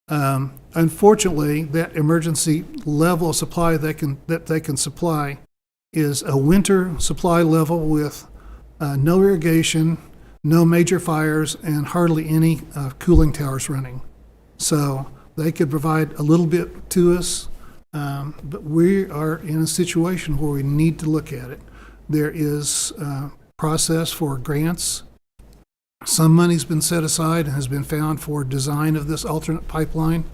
Unfortunately, that emergency level of supply that they can supply is a winter supply level with no irrigation, no major fires, and hardly any cooling towers running. So they could provide a little bit to us, but we are in a situation where we need to look at it. There is a process for grants. Some money's been set aside and has been found for design of this alternate pipeline,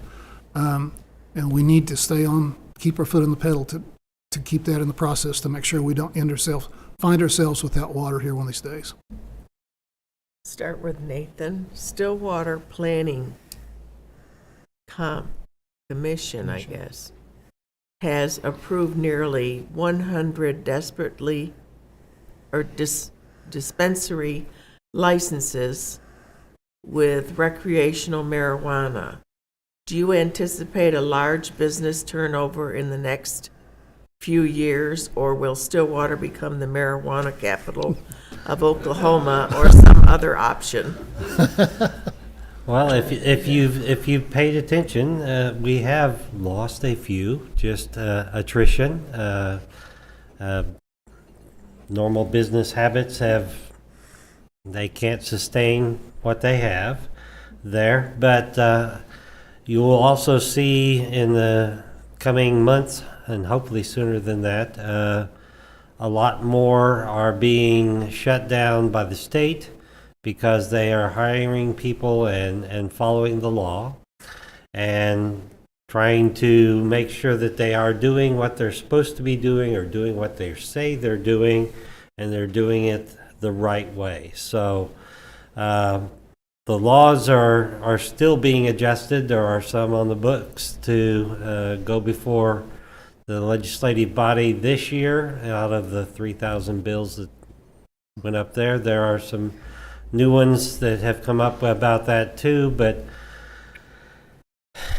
and we need to keep our foot on the pedal to keep that in the process to make sure we don't find ourselves without water here one of these days. Start with Nathan. Stillwater Planning Commission, I guess, has approved nearly 100 dispensary licenses with recreational marijuana. Do you anticipate a large business turnover in the next few years, or will Stillwater become the marijuana capital of Oklahoma or some other option? Well, if you've paid attention, we have lost a few, just attrition. Normal business habits they can't sustain what they have there. But you will also see in the coming months, and hopefully sooner than that, a lot more are being shut down by the state because they are hiring people and following the law and trying to make sure that they are doing what they're supposed to be doing or doing what they say they're doing, and they're doing it the right way. So the laws are still being adjusted. There are some on the books to go before the legislative body this year. Out of the 3,000 bills that went up there are some new ones that have come up about that too, but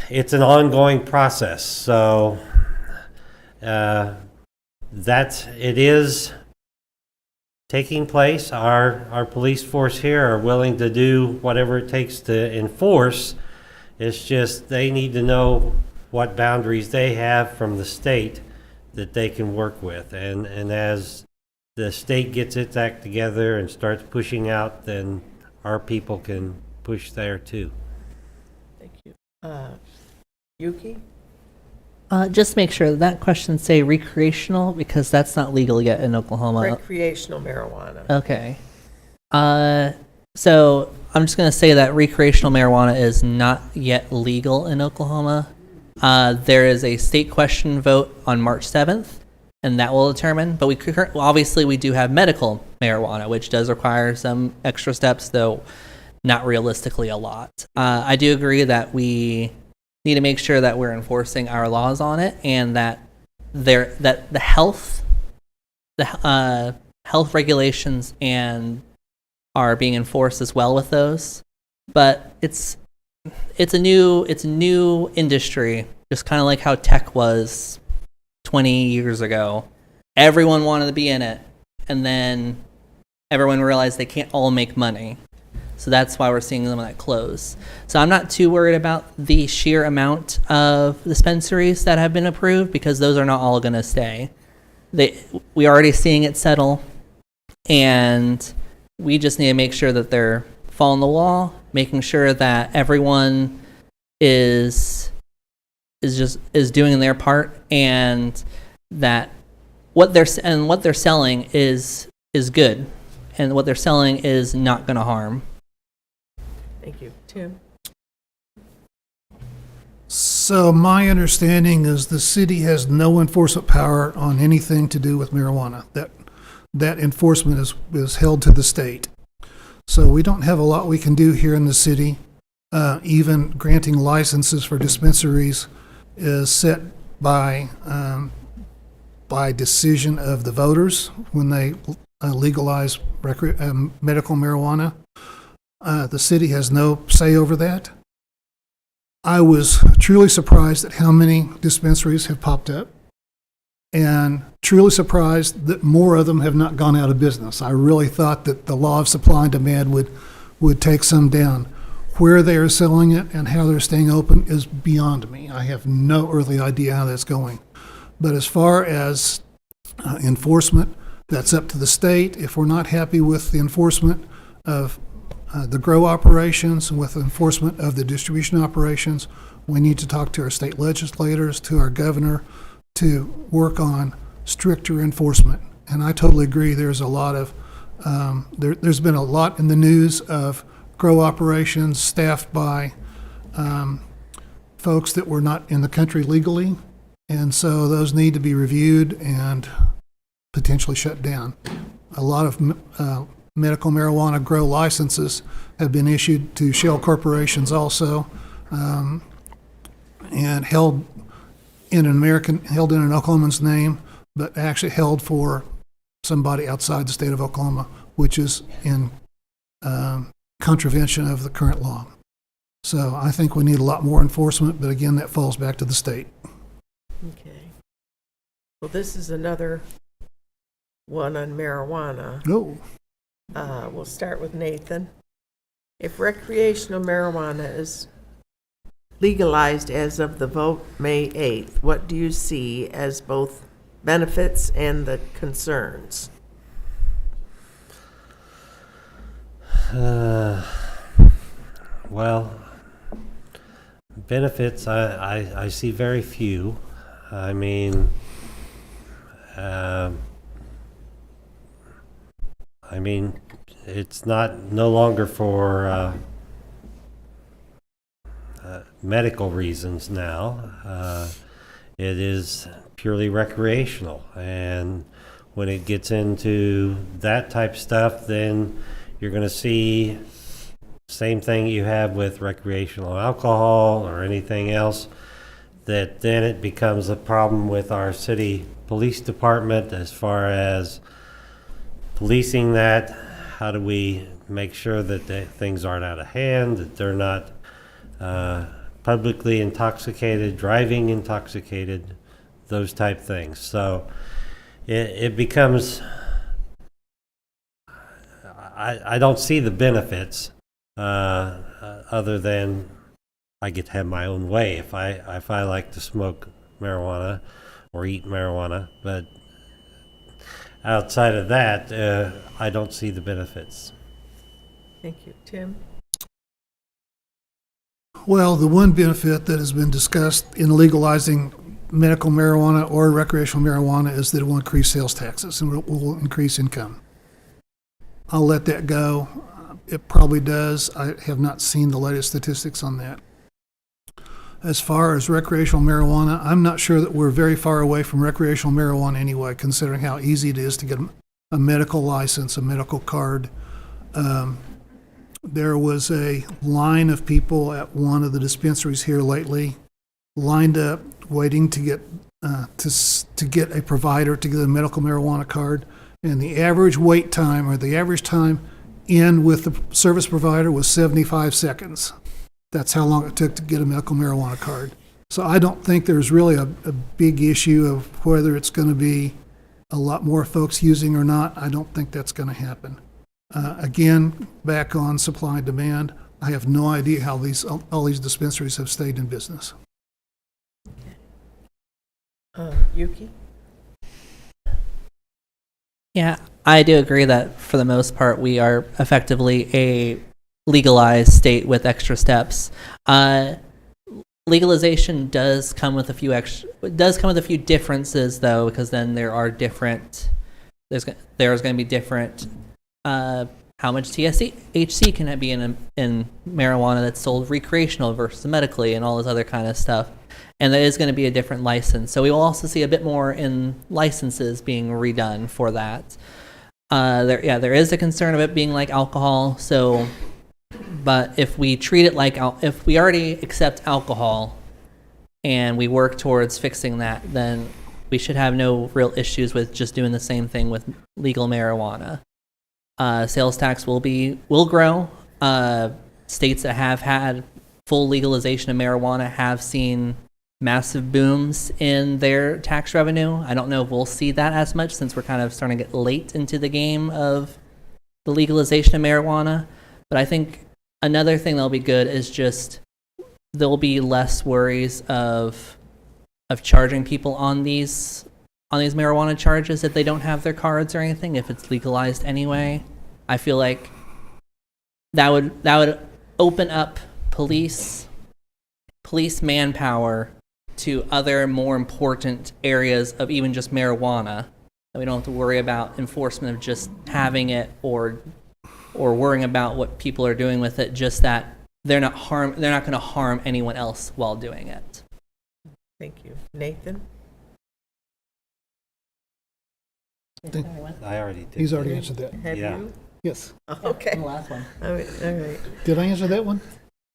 it's an ongoing process. So it is taking place. Our police force here are willing to do whatever it takes to enforce. It's just they need to know what boundaries they have from the state that they can work with. And as the state gets its act together and starts pushing out, then our people can push there too. Thank you. Yuki? Just make sure that question say recreational, because that's not legal yet in Oklahoma. Recreational marijuana. Okay. So I'm just going to say that recreational marijuana is not yet legal in Oklahoma. There is a state question vote on March 7th, and that will determine. But obviously we do have medical marijuana, which does require some extra steps, though not realistically a lot. I do agree that we need to make sure that we're enforcing our laws on it, and that the health regulations are being enforced as well with those. But it's a new industry, just kind of like how tech was 20 years ago. Everyone wanted to be in it, and then everyone realized they can't all make money. So that's why we're seeing them that close. So I'm not too worried about the sheer amount of dispensaries that have been approved, because those are not all going to stay. We already seeing it settle, and we just need to make sure that they're following the law, making sure that everyone is doing their part, and that what they're selling is good, and what they're selling is not going to harm. Thank you. Tim? So my understanding is the city has no enforcement power on anything to do with marijuana. That enforcement is held to the state. So we don't have a lot we can do here in the city. Even granting licenses for dispensaries is set by decision of the voters when they legalize medical marijuana. The city has no say over that. I was truly surprised at how many dispensaries have popped up, and truly surprised that more of them have not gone out of business. I really thought that the law of supply and demand would take some down. Where they are selling it and how they're staying open is beyond me. I have no earthly idea how that's going. But as far as enforcement, that's up to the state. If we're not happy with the enforcement of the grow operations and with enforcement of the distribution operations, we need to talk to our state legislators, to our governor, to work on stricter enforcement. And I totally agree, there's a lot of, there's been a lot in the news of grow operations staffed by folks that were not in the country legally, and so those need to be reviewed and potentially shut down. A lot of medical marijuana grow licenses have been issued to shell corporations also, and held in an Oklahoman's name, but actually held for somebody outside the state of Oklahoma, which is in contravention of the current law. So I think we need a lot more enforcement, but again, that falls back to the state. Okay. Well, this is another one on marijuana. Oh, We'll start with Nathan. If recreational marijuana is legalized as of the vote May 8th, what do you see as both benefits and the concerns? Well, benefits, I see very few. I mean, it's no longer for medical reasons now. It is purely recreational, and when it gets into that type of stuff, then you're going to see same thing you have with recreational alcohol or anything else, that then it becomes a problem with our city police department as far as policing that. How do we make sure that things aren't out of hand, that they're not publicly intoxicated, driving intoxicated, those type things. So it becomes, I don't see the benefits other than I get to have my own way if I like to smoke marijuana or eat marijuana, but outside of that, I don't see the benefits. Thank you. Tim? well, the one benefit that has been discussed in legalizing medical marijuana or recreational marijuana is that it will increase sales taxes and will increase income. I'll let that go. It probably does. I have not seen the latest statistics on that. As far as recreational marijuana, I'm not sure that we're very far away from recreational marijuana anyway, considering how easy it is to get a medical license, a medical card. There was a line of people at one of the dispensaries here lately, lined up, waiting to get a provider to get a medical marijuana card, and the average wait time, or the average time in with the service provider, was 75 seconds. That's how long it took to get a medical marijuana card. So I don't think there's really a big issue of whether it's going to be a lot more folks using or not. I don't think that's going to happen. Again, back on supply and demand, I have no idea how all these dispensaries have stayed in business. Yuki? Yeah, I do agree that for the most part we are effectively a legalized state with extra steps. Legalization does come with a few differences though, because then there are different. There's going to be different. How much THC can be in marijuana that's sold recreational versus medically, and all this other kind of stuff. And that is going to be a different license. So we will also see a bit more in licenses being redone for that. There is a concern of it being like alcohol. So, but if we treat it like, if we already accept alcohol and we work towards fixing that, then we should have no real issues with just doing the same thing with legal marijuana. Sales tax will grow. States that have had full legalization of marijuana have seen massive booms in their tax revenue. I don't know if we'll see that as much since we're kind of starting to get late into the game of the legalization of marijuana. But I think another thing that'll be good is just there'll be less worries of charging people on these on these marijuana charges if they don't have their cards or anything, if it's legalized anyway. I feel like that would open up police manpower to other more important areas of even just marijuana. And we don't have to worry about enforcement of just having it or worrying about what people are doing with it, just that they're not going to harm anyone else while doing it. Thank you. Nathan? I already did. He's already answered that. Have Yeah. you? Yes. Okay. On the last one. All right. Did I answer that one?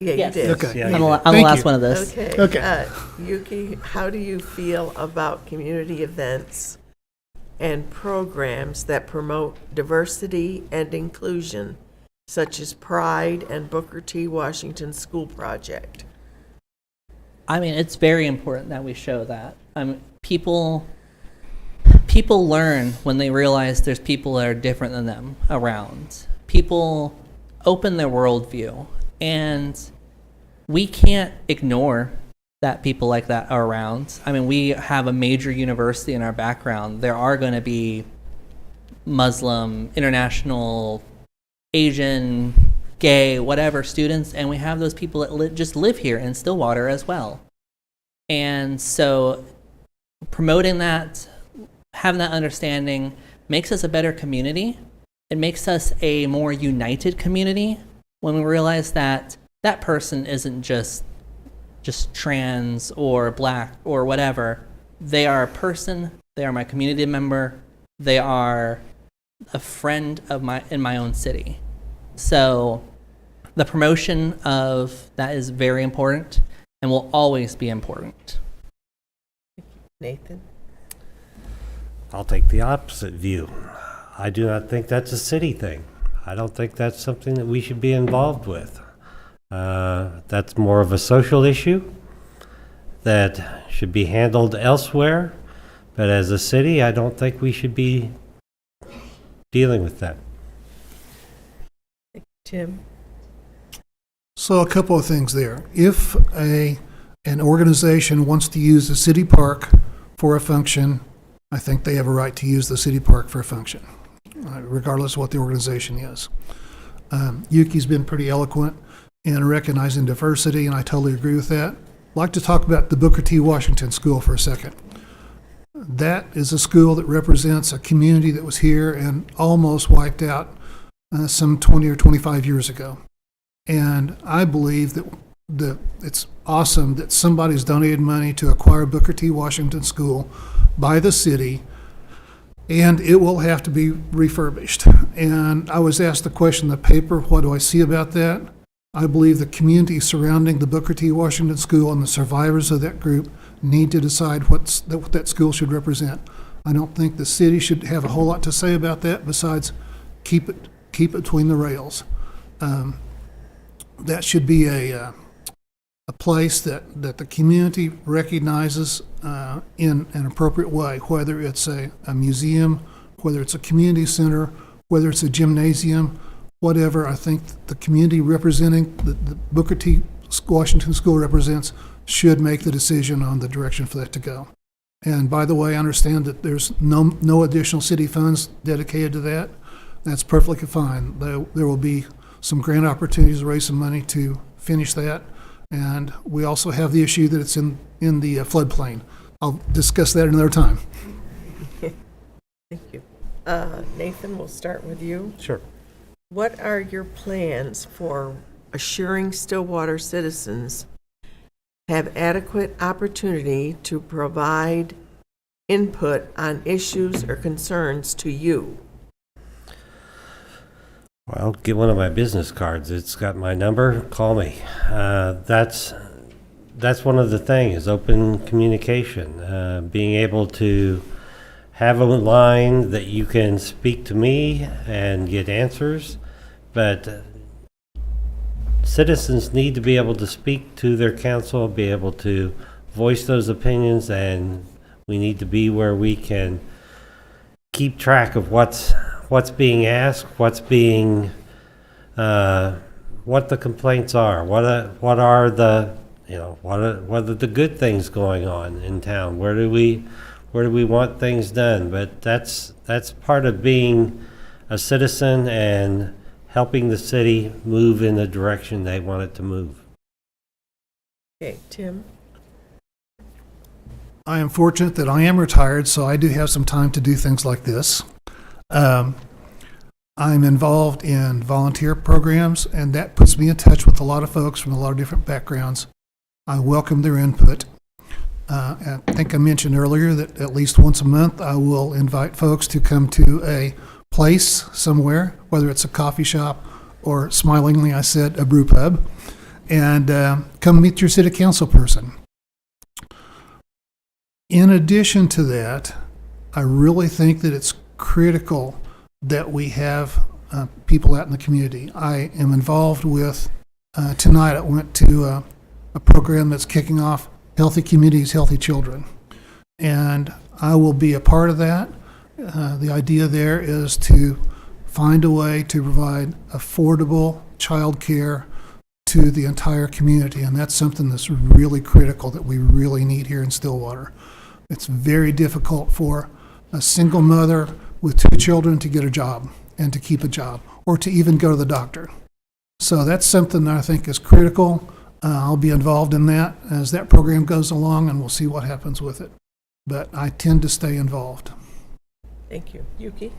Yeah, you Yes. did. Okay. Yeah, On you the, did. on the Thank last you. one of this. Okay. Okay. Yuki, how do you feel about community events and programs that promote diversity and inclusion, such as Pride and Booker T. Washington School Project? I mean, it's very important that we show that. People learn when they realize there's people that are different than them around. People open their worldview, and we can't ignore that people like that are around. I mean, we have a major university in our background. There are going to be Muslim, international, Asian, gay, whatever students, and we have those people that just live here in Stillwater as well. And so promoting that, having that understanding makes us a better community. It makes us a more united community when we realize that that person isn't just trans or black or whatever. They are a person, they are my community member, they are a friend of in my own city. So the promotion of that is very important and will always be important. Nathan? I'll take the opposite view. I do not think that's a city thing. I don't think that's something that we should be involved with. That's more of a social issue that should be handled elsewhere. But as a city, I don't think we should be dealing with that. Tim? So a couple of things there. If an organization wants to use the city park for a function, I think they have a right to use the city park for a function, regardless of what the organization is. Yuki's been pretty eloquent in recognizing diversity, and I totally agree with that. I'd like to talk about the Booker T. Washington School for a second. That is a school that represents a community that was here and almost wiped out some 20 or 25 years ago. And I believe that it's awesome that somebody's donated money to acquire Booker T. Washington School by the city, and it will have to be refurbished. And I was asked the question in the paper, what do I see about that? I believe the community surrounding the Booker T. Washington School and the survivors of that group need to decide what that school should represent. I don't think the city should have a whole lot to say about that besides keep it between the rails. That should be a place that the community recognizes in an appropriate way, whether it's a museum, whether it's a community center, whether it's a gymnasium, whatever. I think the community representing the Booker T. Washington School represents should make the decision on the direction for that to go. And by the way, I understand that there's no additional city funds dedicated to that. That's perfectly fine. There will be some grant opportunities to raise some money to finish that. And we also have the issue that it's in the floodplain. I'll discuss that another time. Thank you. Nathan, we'll start with you. Sure. What are your plans for assuring Stillwater citizens have adequate opportunity to provide input on issues or concerns to you? Well, get one of my business cards. It's got my number. Call me. That's one of the things, is open communication. Being able to have a line that you can speak to me and get answers, but citizens need to be able to speak to their council, be able to voice those opinions, and we need to be where we can keep track of what's being asked, what the complaints are, what are the good things going on in town, where do where do we want things done? But that's part of being a citizen and helping the city move in the direction they want it to move. Okay, Tim? I am fortunate that I am retired, so I do have some time to do things like this. I'm involved in volunteer programs, and that puts me in touch with a lot of folks from a lot of different backgrounds. I welcome their input. I think I mentioned earlier that at least once a month I will invite folks to come to a place somewhere, whether it's a coffee shop or, smilingly I said, a brew pub, and come meet your city council person. In addition to that, I really think that it's critical that we have people out in the community. I am involved with, tonight I went to a program that's kicking off Healthy Communities, Healthy Children. And I will be a part of that. The idea there is to find a way to provide affordable child care to the entire community. And that's something that's really critical that we really need here in Stillwater. It's very difficult for a single mother with 2 children to get a job and to keep a job or to even go to the doctor. So that's something that I think is critical. I'll be involved in that as that program goes along, and we'll see what happens with it. But I tend to stay involved. Thank you. Yuki?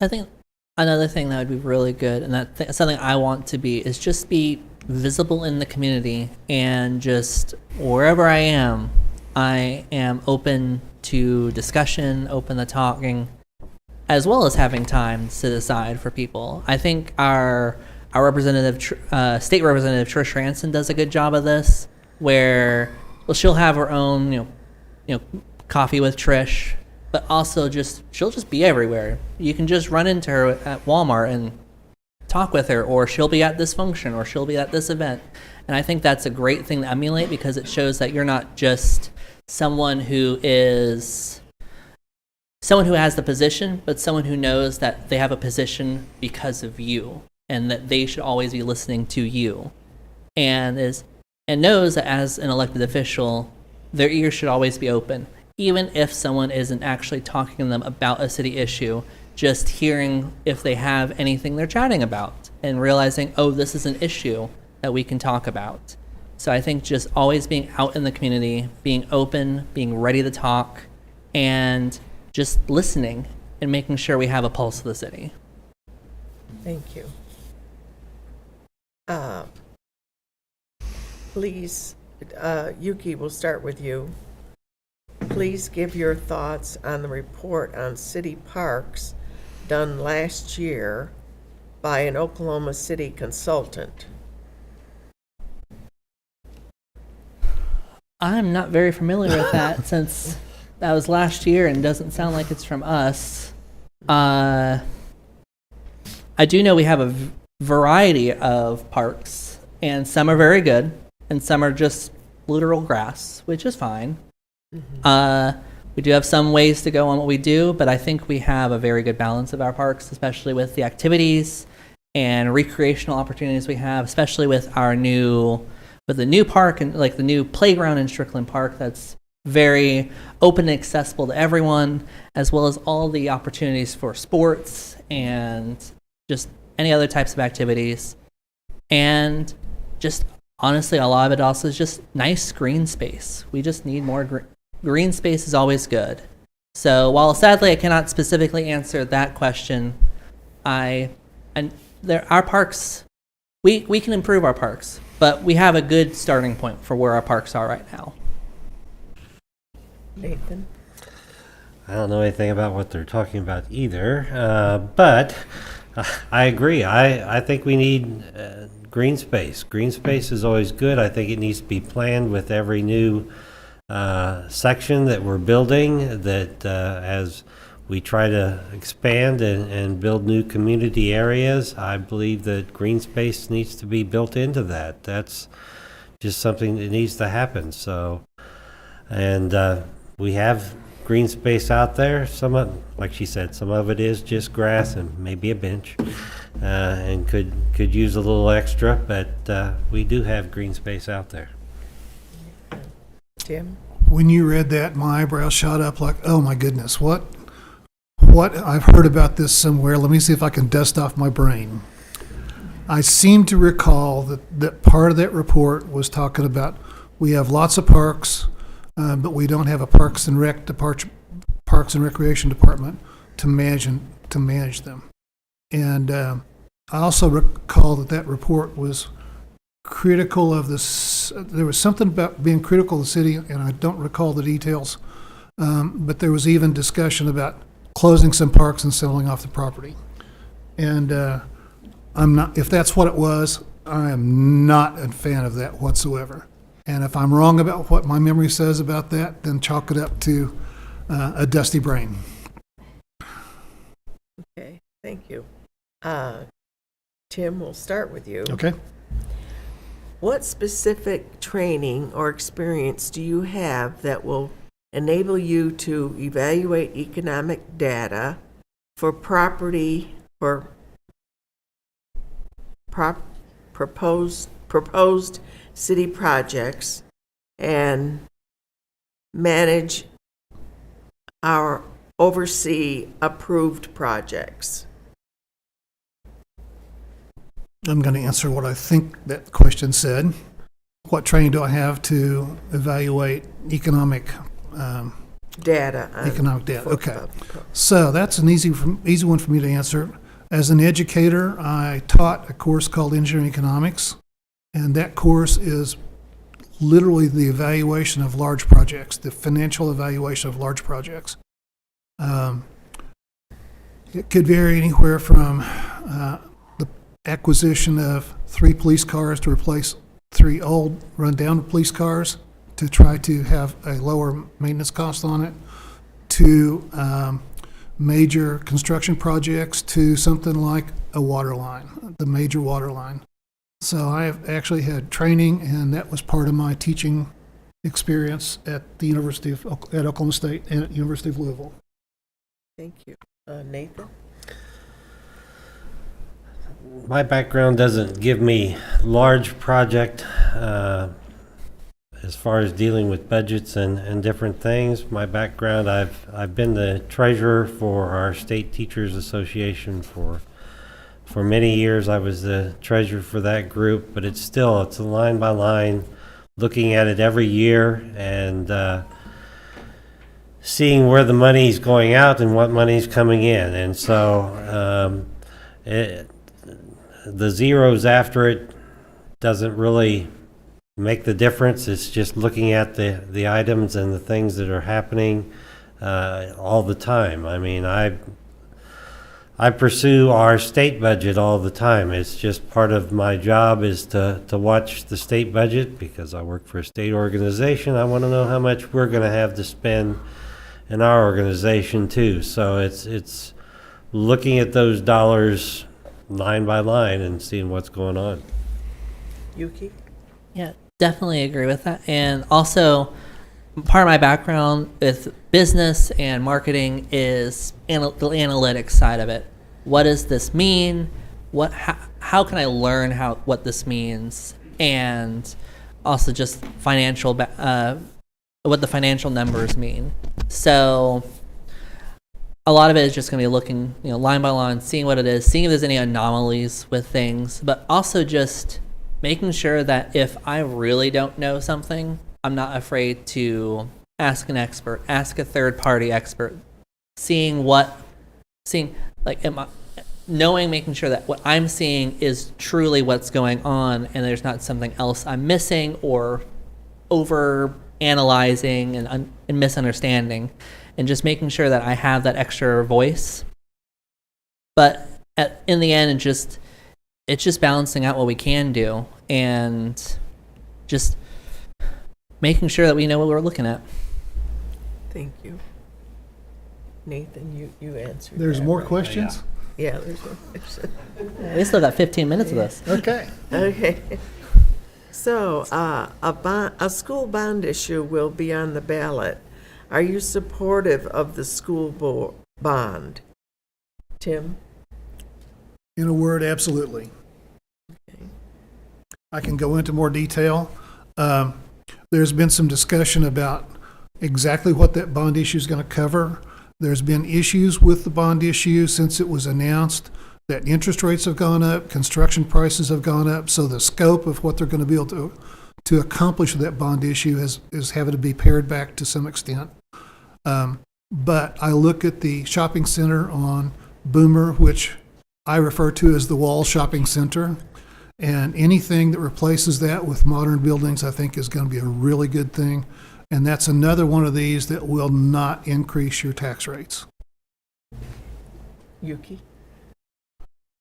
I think another thing that would be really good, and something I want to be, is just be visible in the community, and just wherever I am open to discussion, open to talking, as well as having time set aside for people. I think our representative, state representative Trish Ranson does a good job of this, where she'll have her own, coffee with Trish, but also she'll just be everywhere. You can just run into her at Walmart and talk with her, or she'll be at this function, or she'll be at this event. And I think that's a great thing to emulate, because it shows that you're not just someone who has the position, but someone who knows that they have a position because of you, and that they should always be listening to you, and knows that as an elected official, their ears should always be open, even if someone isn't actually talking to them about a city issue. Just hearing if they have anything they're chatting about, and realizing, oh, this is an issue that we can talk about. So I think just always being out in the community, being open, being ready to talk, and just listening and making sure we have a pulse of the city. Thank you. Please, Yuki, we'll start with you. Please give your thoughts on the report on city parks done last year by an Oklahoma City consultant. I'm not very familiar with that since that was last year and doesn't sound like it's from us. I do know we have a variety of parks, and some are very good, and some are just literal grass, which is fine. We do have some ways to go on what we do, but I think we have a very good balance of our parks, especially with the activities and recreational opportunities we have, especially with the new park and like the new playground in Strickland Park that's very open and accessible to everyone, as well as all the opportunities for sports and just any other types of activities. And just honestly, a lot of it also is just nice green space. We just need more green space is always good. So while sadly I cannot specifically answer that question, our parks, we can improve our parks, but we have a good starting point for where our parks are right now. Nathan? I don't know anything about what they're talking about either, but I agree. I think we need green space. Green space is always good. I think it needs to be planned with every new section that we're building, that as we try to expand and build new community areas, I believe that green space needs to be built into that. That's just something that needs to happen. So, and we have green space out there. Some of, like she said, some of it is just grass and maybe a bench, and could use a little extra, but we do have green space out there. Tim? when you read that, my eyebrows shot up like, oh my goodness, what? I've heard about this somewhere. Let me see if I can dust off my brain. I seem to recall that part of that report was talking about we have lots of parks, but we don't have a Parks and Recreation department to manage them. And I also recall that report was critical of this. There was something about being critical of the city, and I don't recall the details. But there was even discussion about closing some parks and selling off the property. And I'm not. If that's what it was, I am not a fan of that whatsoever. And if I'm wrong about what my memory says about that, then chalk it up to a dusty brain. Okay, thank you. Tim, we'll start with you. Okay. What specific training or experience do you have that will enable you to evaluate economic data for proposed city projects and manage or oversee approved projects? I'm going to answer what I think that question said. What training do I have to evaluate economic Data. data? Okay. So that's an easy one for me to answer. As an educator, I taught a course called Engineering Economics, and that course is literally the evaluation of large projects, the financial evaluation of large projects. It could vary anywhere from the acquisition of 3 police cars to replace 3 old, run-down police cars to try to have a lower maintenance cost on it, to major construction projects, to something like a water line, the major water line. So I have actually had training, and that was part of my teaching experience at the University of at Oklahoma State and at University of Louisville. Thank you. Nathan? My background doesn't give me large project as far as dealing with budgets and different things. My background, I've been the treasurer for our State Teachers Association for many years. I was the treasurer for that group, but it's a line by line, looking at it every year and seeing where the money's going out and what money's coming in. And so the zeros after it doesn't really make the difference. It's just looking at the items and the things that are happening all the time. I mean, I pursue our state budget all the time. It's just part of my job is to watch the state budget because I work for a state organization. I want to know how much we're going to have to spend in our organization too. So it's looking at those dollars line by line and seeing what's going on. Yuki? Yeah, definitely agree with that. And also, part of my background with business and marketing is the analytics side of it. What does this mean? How can I learn what this means? And also just what the financial numbers mean. So a lot of it is just going to be looking, line by line, seeing what it is, seeing if there's any anomalies with things, but also just making sure that if I really don't know something, I'm not afraid to ask an expert, ask a third-party expert, making sure that what I'm seeing is truly what's going on and there's not something else I'm missing or over analyzing and misunderstanding, and just making sure that I have that extra voice. But in the end, it's just balancing out what we can do and just making sure that we know what we're looking at. Thank you. Nathan, you answered There's that, more right? questions? Yeah, there's one. We still got 15 minutes of this. Okay. Okay. So, a school bond issue will be on the ballot. Are you supportive of the school bond? Tim? In a word, absolutely. I can go into more detail. There's been some discussion about exactly what that bond issue is going to cover. There's been issues with the bond issue since it was announced, that interest rates have gone up, construction prices have gone up, so the scope of what they're going to be able to accomplish with that bond issue is having to be pared back to some extent. But I look at the shopping center on Boomer, which I refer to as the Wall Shopping Center, and anything that replaces that with modern buildings, I think is going to be a really good thing. And that's another one of these that will not increase your tax rates. Yuki?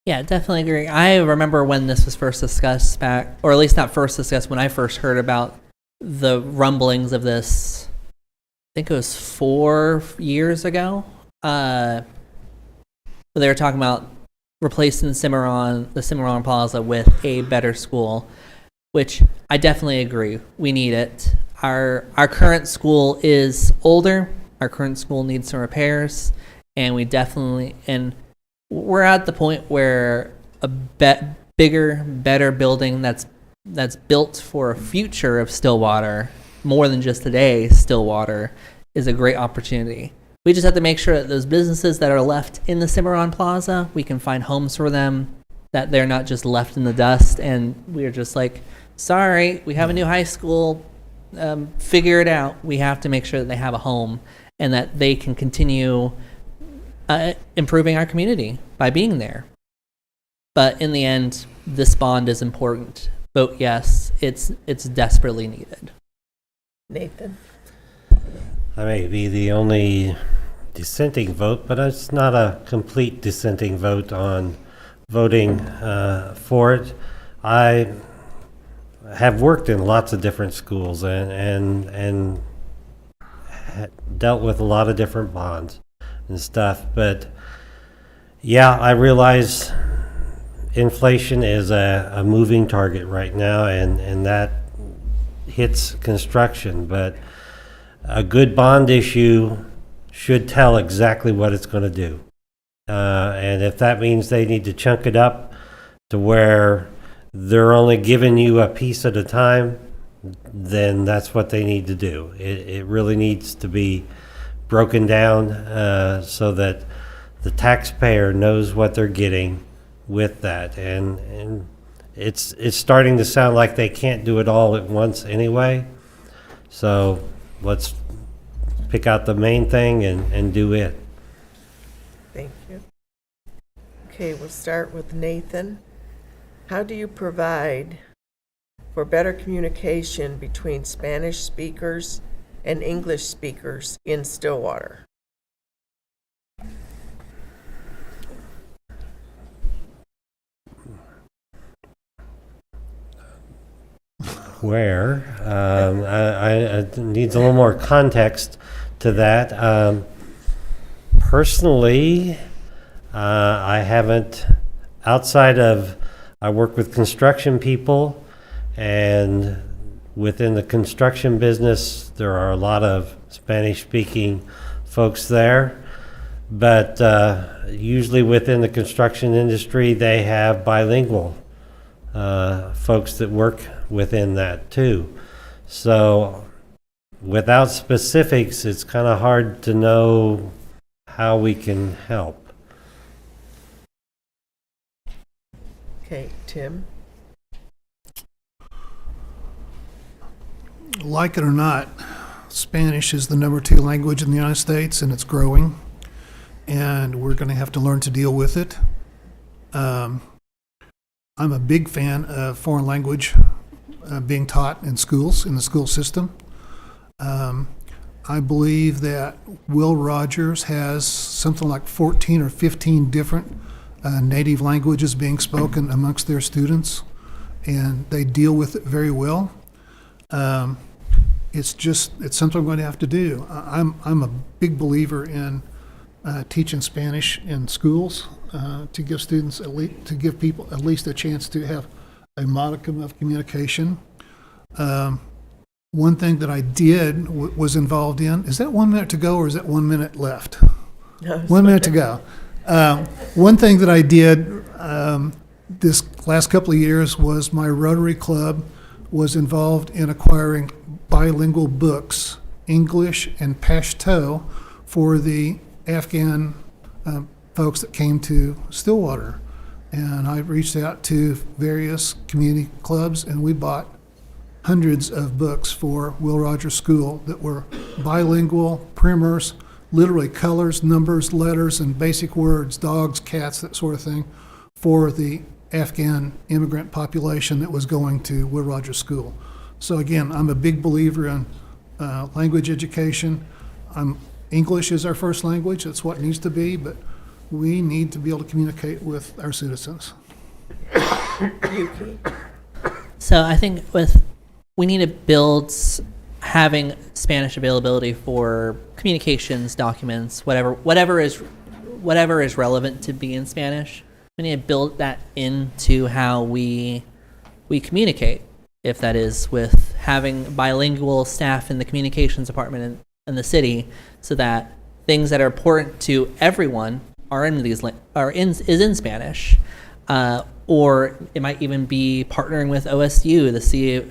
Yeah, definitely agree. I remember when this was first discussed back, or at least not first discussed, when I first heard about the rumblings of this, I think it was 4 years ago. They were talking about replacing the Cimarron Plaza with a better school, which I definitely agree. We need it. Our current school is older. Our current school needs some repairs, and we're at the point where a bigger, better building that's built for a future of Stillwater, more than just today, Stillwater, is a great opportunity. We just have to make sure that those businesses that are left in the Cimarron Plaza, we can find homes for them, that they're not just left in the dust, and we're just like, sorry, we have a new high school, figure it out. We have to make sure that they have a home and that they can continue improving our community by being there. But in the end, this bond is important. Vote yes. It's desperately needed. Nathan? I may be the only dissenting vote, but it's not a complete dissenting vote on voting for it. I have worked in lots of different schools and dealt with a lot of different bonds and stuff, but yeah, I realize inflation is a moving target right now, and that hits construction, but a good bond issue should tell exactly what it's going to do. And if that means they need to chunk it up to where they're only giving you a piece at a time, then that's what they need to do. It really needs to be broken down so that the taxpayer knows what they're getting with that. And it's starting to sound like they can't do it all at once anyway. So let's pick out the main thing and do it. Thank you. Okay, we'll start with Nathan. How do you provide for better communication between Spanish speakers and English speakers in Stillwater? Where I needs a little more context to that. Personally, I haven't, outside of, I work with construction people, and within the construction business, there are a lot of Spanish-speaking folks there. But usually within the construction industry, they have bilingual folks that work within that too. So without specifics, it's kind of hard to know how we can help. Okay, Tim? Like it or not, Spanish is the number 2 language in the United States, and it's growing, and we're going to have to learn to deal with it. I'm a big fan of foreign language being taught in schools, in the school system. I believe that Will Rogers has something like 14 or 15 different native languages being spoken amongst their students, and they deal with it very well. It's something we're going to have to do. I'm a big believer in teaching Spanish in schools to give students to give people at least a chance to have a modicum of communication. One thing that I did was involved in. Is that 1 minute to go, or is that 1 minute left? No, 1 minute to go. One thing that I did this last couple of years was my Rotary Club was involved in acquiring bilingual books English and Pashto for the Afghan folks that came to Stillwater. And I reached out to various community clubs, and we bought hundreds of books for Will Rogers School that were bilingual, primers, literally colors, numbers, letters, and basic words, dogs, cats, that sort of thing, for the Afghan immigrant population that was going to Will Rogers School. So again, I'm a big believer in language education. English is our first language. That's what it needs to be, but we need to be able to communicate with our citizens. So I think we need to build having Spanish availability for communications, documents, whatever is relevant to be in Spanish. We need to build that into how we communicate. If that is with having bilingual staff in the communications department in the city, so that things that are important to everyone are in Spanish, or it might even be partnering with OSU to see,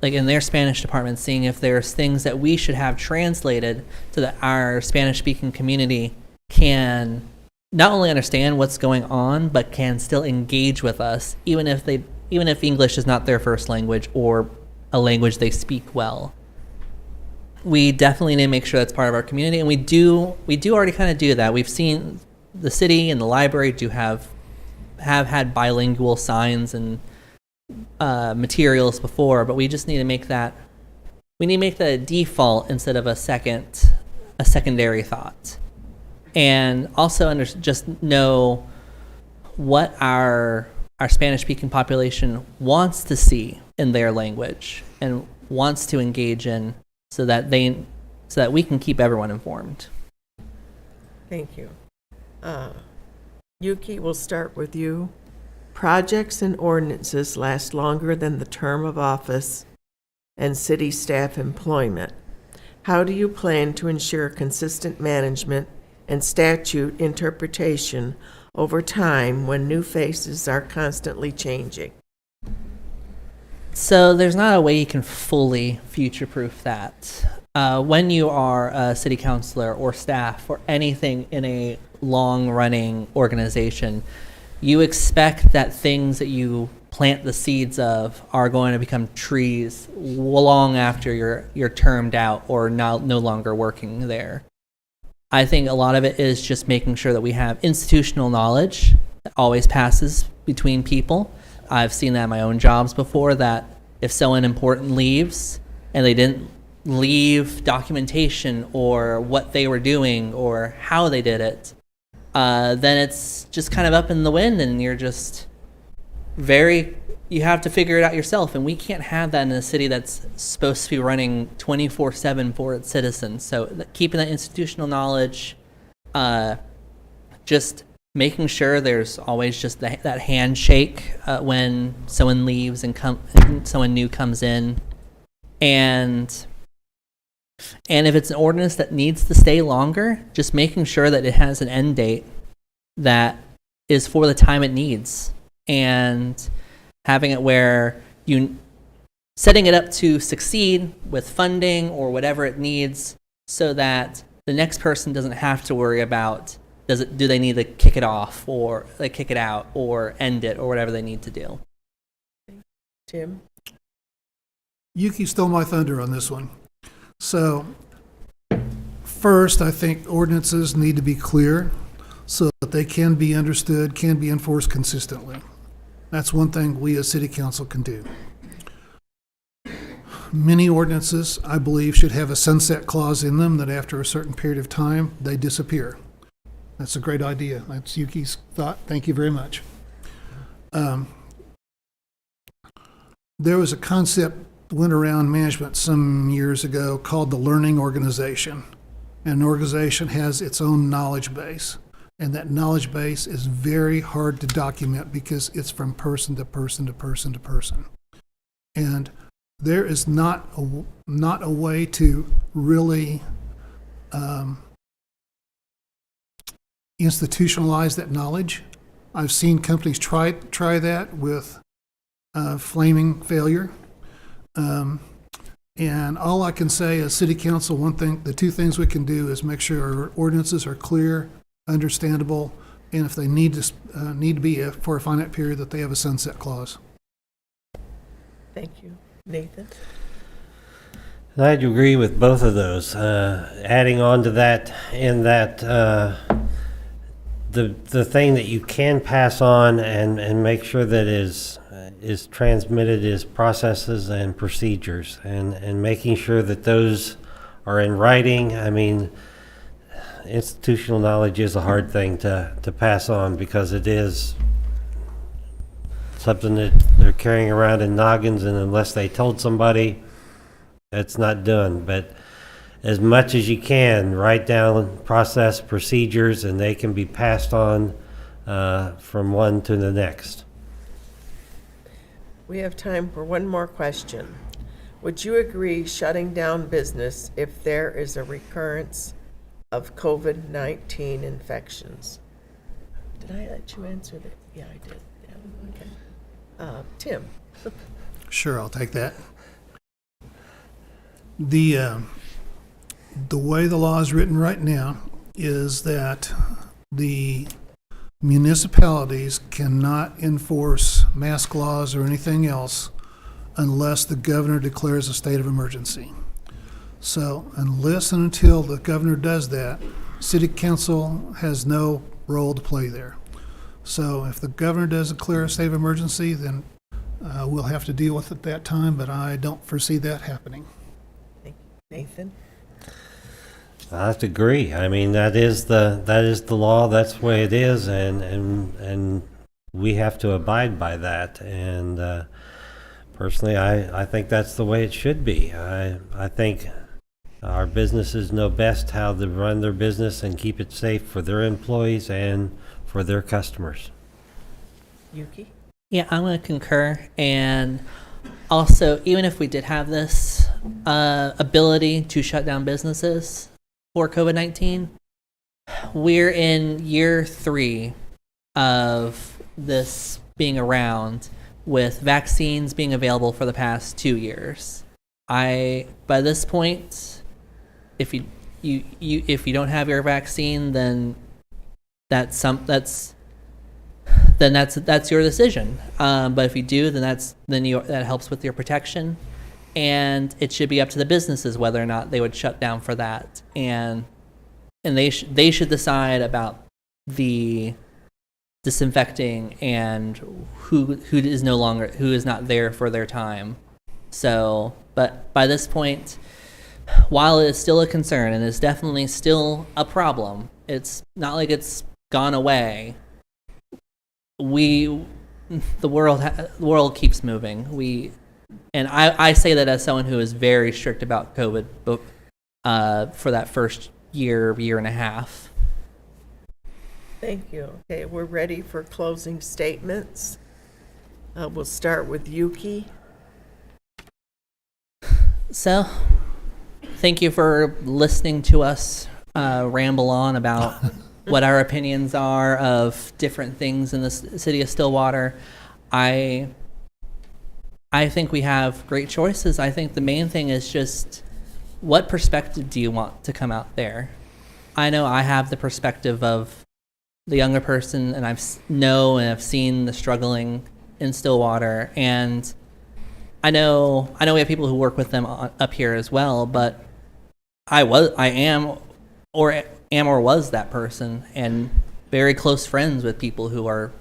like in their Spanish department, seeing if there's things that we should have translated so that our Spanish-speaking community can not only understand what's going on, but can still engage with us, even if English is not their first language or a language they speak well. We definitely need to make sure that's part of our community, and we do already kind of do that. We've seen the city and the library do have had bilingual signs and materials before, but we just need to make that a default instead of a secondary thought. And also just know what our Spanish-speaking population wants to see in their language and wants to engage in, so that we can keep everyone informed. Thank you. Yuki, we'll start with you. Projects and ordinances last longer than the term of office and city staff employment. How do you plan to ensure consistent management and statute interpretation over time when new faces are constantly changing? So there's not a way you can fully future-proof that. When you are a city councilor or staff or anything in a long-running organization, you expect that things that you plant the seeds of are going to become trees long after you're termed out or no longer working there. I think a lot of it is just making sure that we have institutional knowledge that always passes between people. I've seen that in my own jobs before, that if someone important leaves and they didn't leave documentation or what they were doing or how they did it, then it's just kind of up in the wind, and you're just you have to figure it out yourself. And we can't have that in a city that's supposed to be running 24/7 for its citizens. So keeping that institutional knowledge, just making sure there's always just that handshake when someone leaves and someone new comes in, and if it's an ordinance that needs to stay longer, just making sure that it has an end date that is for the time it needs, and having it where setting it up to succeed with funding or whatever it needs, so that the next person doesn't have to worry about do they need to kick it off or like kick it out or end it or whatever they need to do. Tim? Yuki stole my thunder on this one. So first, I think ordinances need to be clear so that they can be understood, can be enforced consistently. That's one thing we as city council can do. Many ordinances, I believe, should have a sunset clause in them that after a certain period of time, they disappear. That's a great idea. That's Yuki's thought. Thank you very much. There was a concept that went around management some years ago called the learning organization. And an organization has its own knowledge base. And that knowledge base is very hard to document because it's from person to person to person to person. And there is not a way to really institutionalize that knowledge. I've seen companies try that with flaming failure. And all I can say as city council, the two things we can do is make sure our ordinances are clear, understandable, and if they need to be for a finite period, that they have a sunset clause. Thank you. Nathan? I'd agree with both of those. Adding on to that, in that the thing that you can pass on and make sure that is transmitted is processes and procedures, and making sure that those are in writing. I mean, institutional knowledge is a hard thing to pass on because it is something that they're carrying around in noggins, and unless they told somebody, it's not done. But as much as you can, write down process, procedures, and they can be passed on from one to the next. We have time for one more question. Would you agree shutting down business if there is a recurrence of COVID-19 infections? Did I let you answer that? Yeah, I did. Yeah, okay. Tim? Sure, I'll take that. The way the law is written right now is that the municipalities cannot enforce mask laws or anything else unless the governor declares a state of emergency. So unless and until the governor does that, city council has no role to play there. So if the governor does declare a state of emergency, then we'll have to deal with it at that time, but I don't foresee that happening. Nathan? I have to agree. I mean, that is the law. That's the way it is, and we have to abide by that. And personally, I think that's the way it should be. I think our businesses know best how to run their business and keep it safe for their employees and for their customers. Yuki? Yeah, I'm going to concur. And also, even if we did have this ability to shut down businesses for COVID-19, we're in year 3 of this being around, with vaccines being available for the past 2 years. By this point, if you don't have your vaccine, then that's your decision. But if you do, then that helps with your protection, and it should be up to the businesses whether or not they would shut down for that, and they should decide about the disinfecting and who is not there for their time. So, but by this point, while it is still a concern and is definitely still a problem, it's not like it's gone away. The world keeps moving. And I say that as someone who is very strict about COVID for that first year and a half. Thank you. Okay, we're ready for closing statements. We'll start with Yuki. So, thank you for listening to us ramble on about what our opinions are of different things in the city of Stillwater. I think we have great choices. I think the main thing is just, what perspective do you want to come out there? I know I have the perspective of the younger person, and I've seen the struggling in Stillwater, and I know we have people who work with them up here as well, but I am or was that person, and very close friends with people who are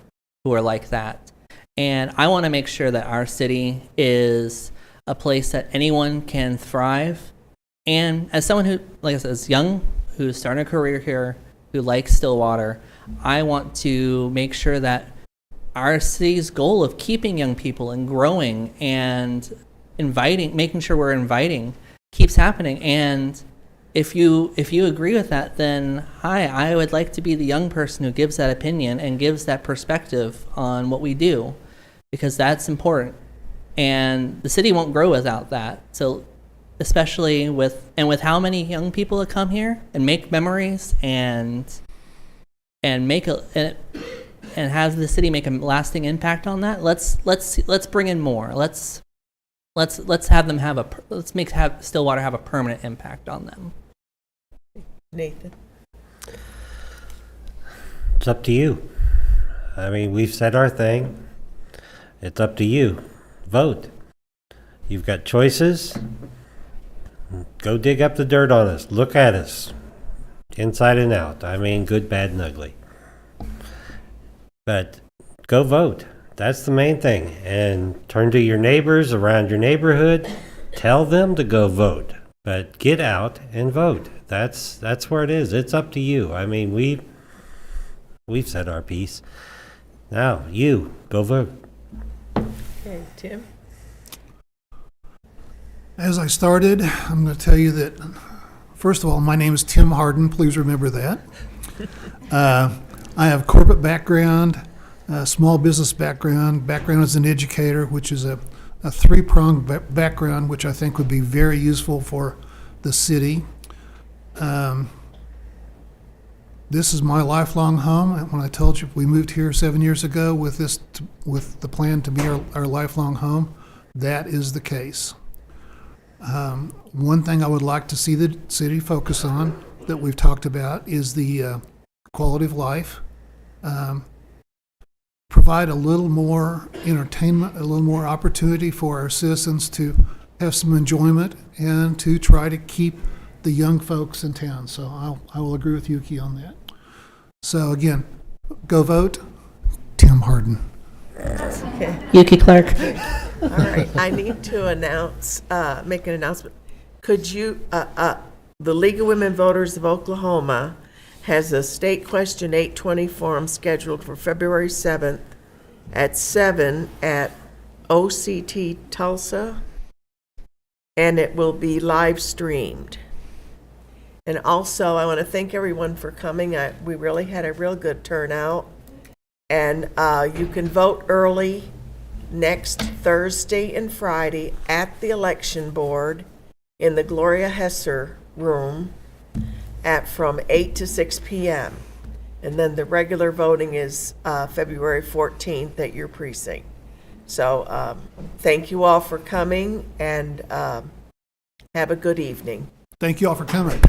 like that. And I want to make sure that our city is a place that anyone can thrive. And as someone who, like I said, is young, who's starting a career here, who likes Stillwater, I want to make sure that our city's goal of keeping young people and growing and making sure we're inviting, keeps happening. And if you agree with that, then I would like to be the young person who gives that opinion and gives that perspective on what we do, because that's important. And the city won't grow without that. So especially with how many young people that come here and make memories and have the city make a lasting impact on that, let's bring in more. Let's Let's have them have have Stillwater have a permanent impact on them. Nathan? It's up to you. I mean, we've said our thing. It's up to you. Vote. You've got choices. Go dig up the dirt on us. Look at us. Inside and out. I mean, good, bad, and ugly. But go vote. That's the main thing. And turn to your neighbors around your neighborhood. Tell them to go vote. But get out and vote. That's where it is. It's up to you. I mean, we've said our piece. Now, you, go vote. Okay, Tim? As I started, I'm going to tell you that, first of all, my name is Tim Harden. Please remember that. I have corporate background, small business background as an educator, which is a three-pronged background, which I think would be very useful for the city. This is my lifelong home. And when I told you we moved here 7 years ago with the plan to be our lifelong home, that is the case. One thing I would like to see the city focus on that we've talked about is the quality of life. Provide a little more entertainment, a little more opportunity for our citizens to have some enjoyment and to try to keep the young folks in town. So I will agree with Yuki on that. So again, go vote, Tim Harden. Okay. Yuki Clark. All right, I need to make an announcement. Could you, the League of Women Voters of Oklahoma has a State Question 820 forum scheduled for February 7th at 7 at OCT Tulsa, and it will be live streamed. And also, I want to thank everyone for coming. We really had a real good turnout. And you can vote early next Thursday and Friday at the election board in the Gloria Hesser room from 8 to 6 p.m. And then the regular voting is February 14th at your precinct. So thank you all for coming, and have a good evening. Thank you all for coming.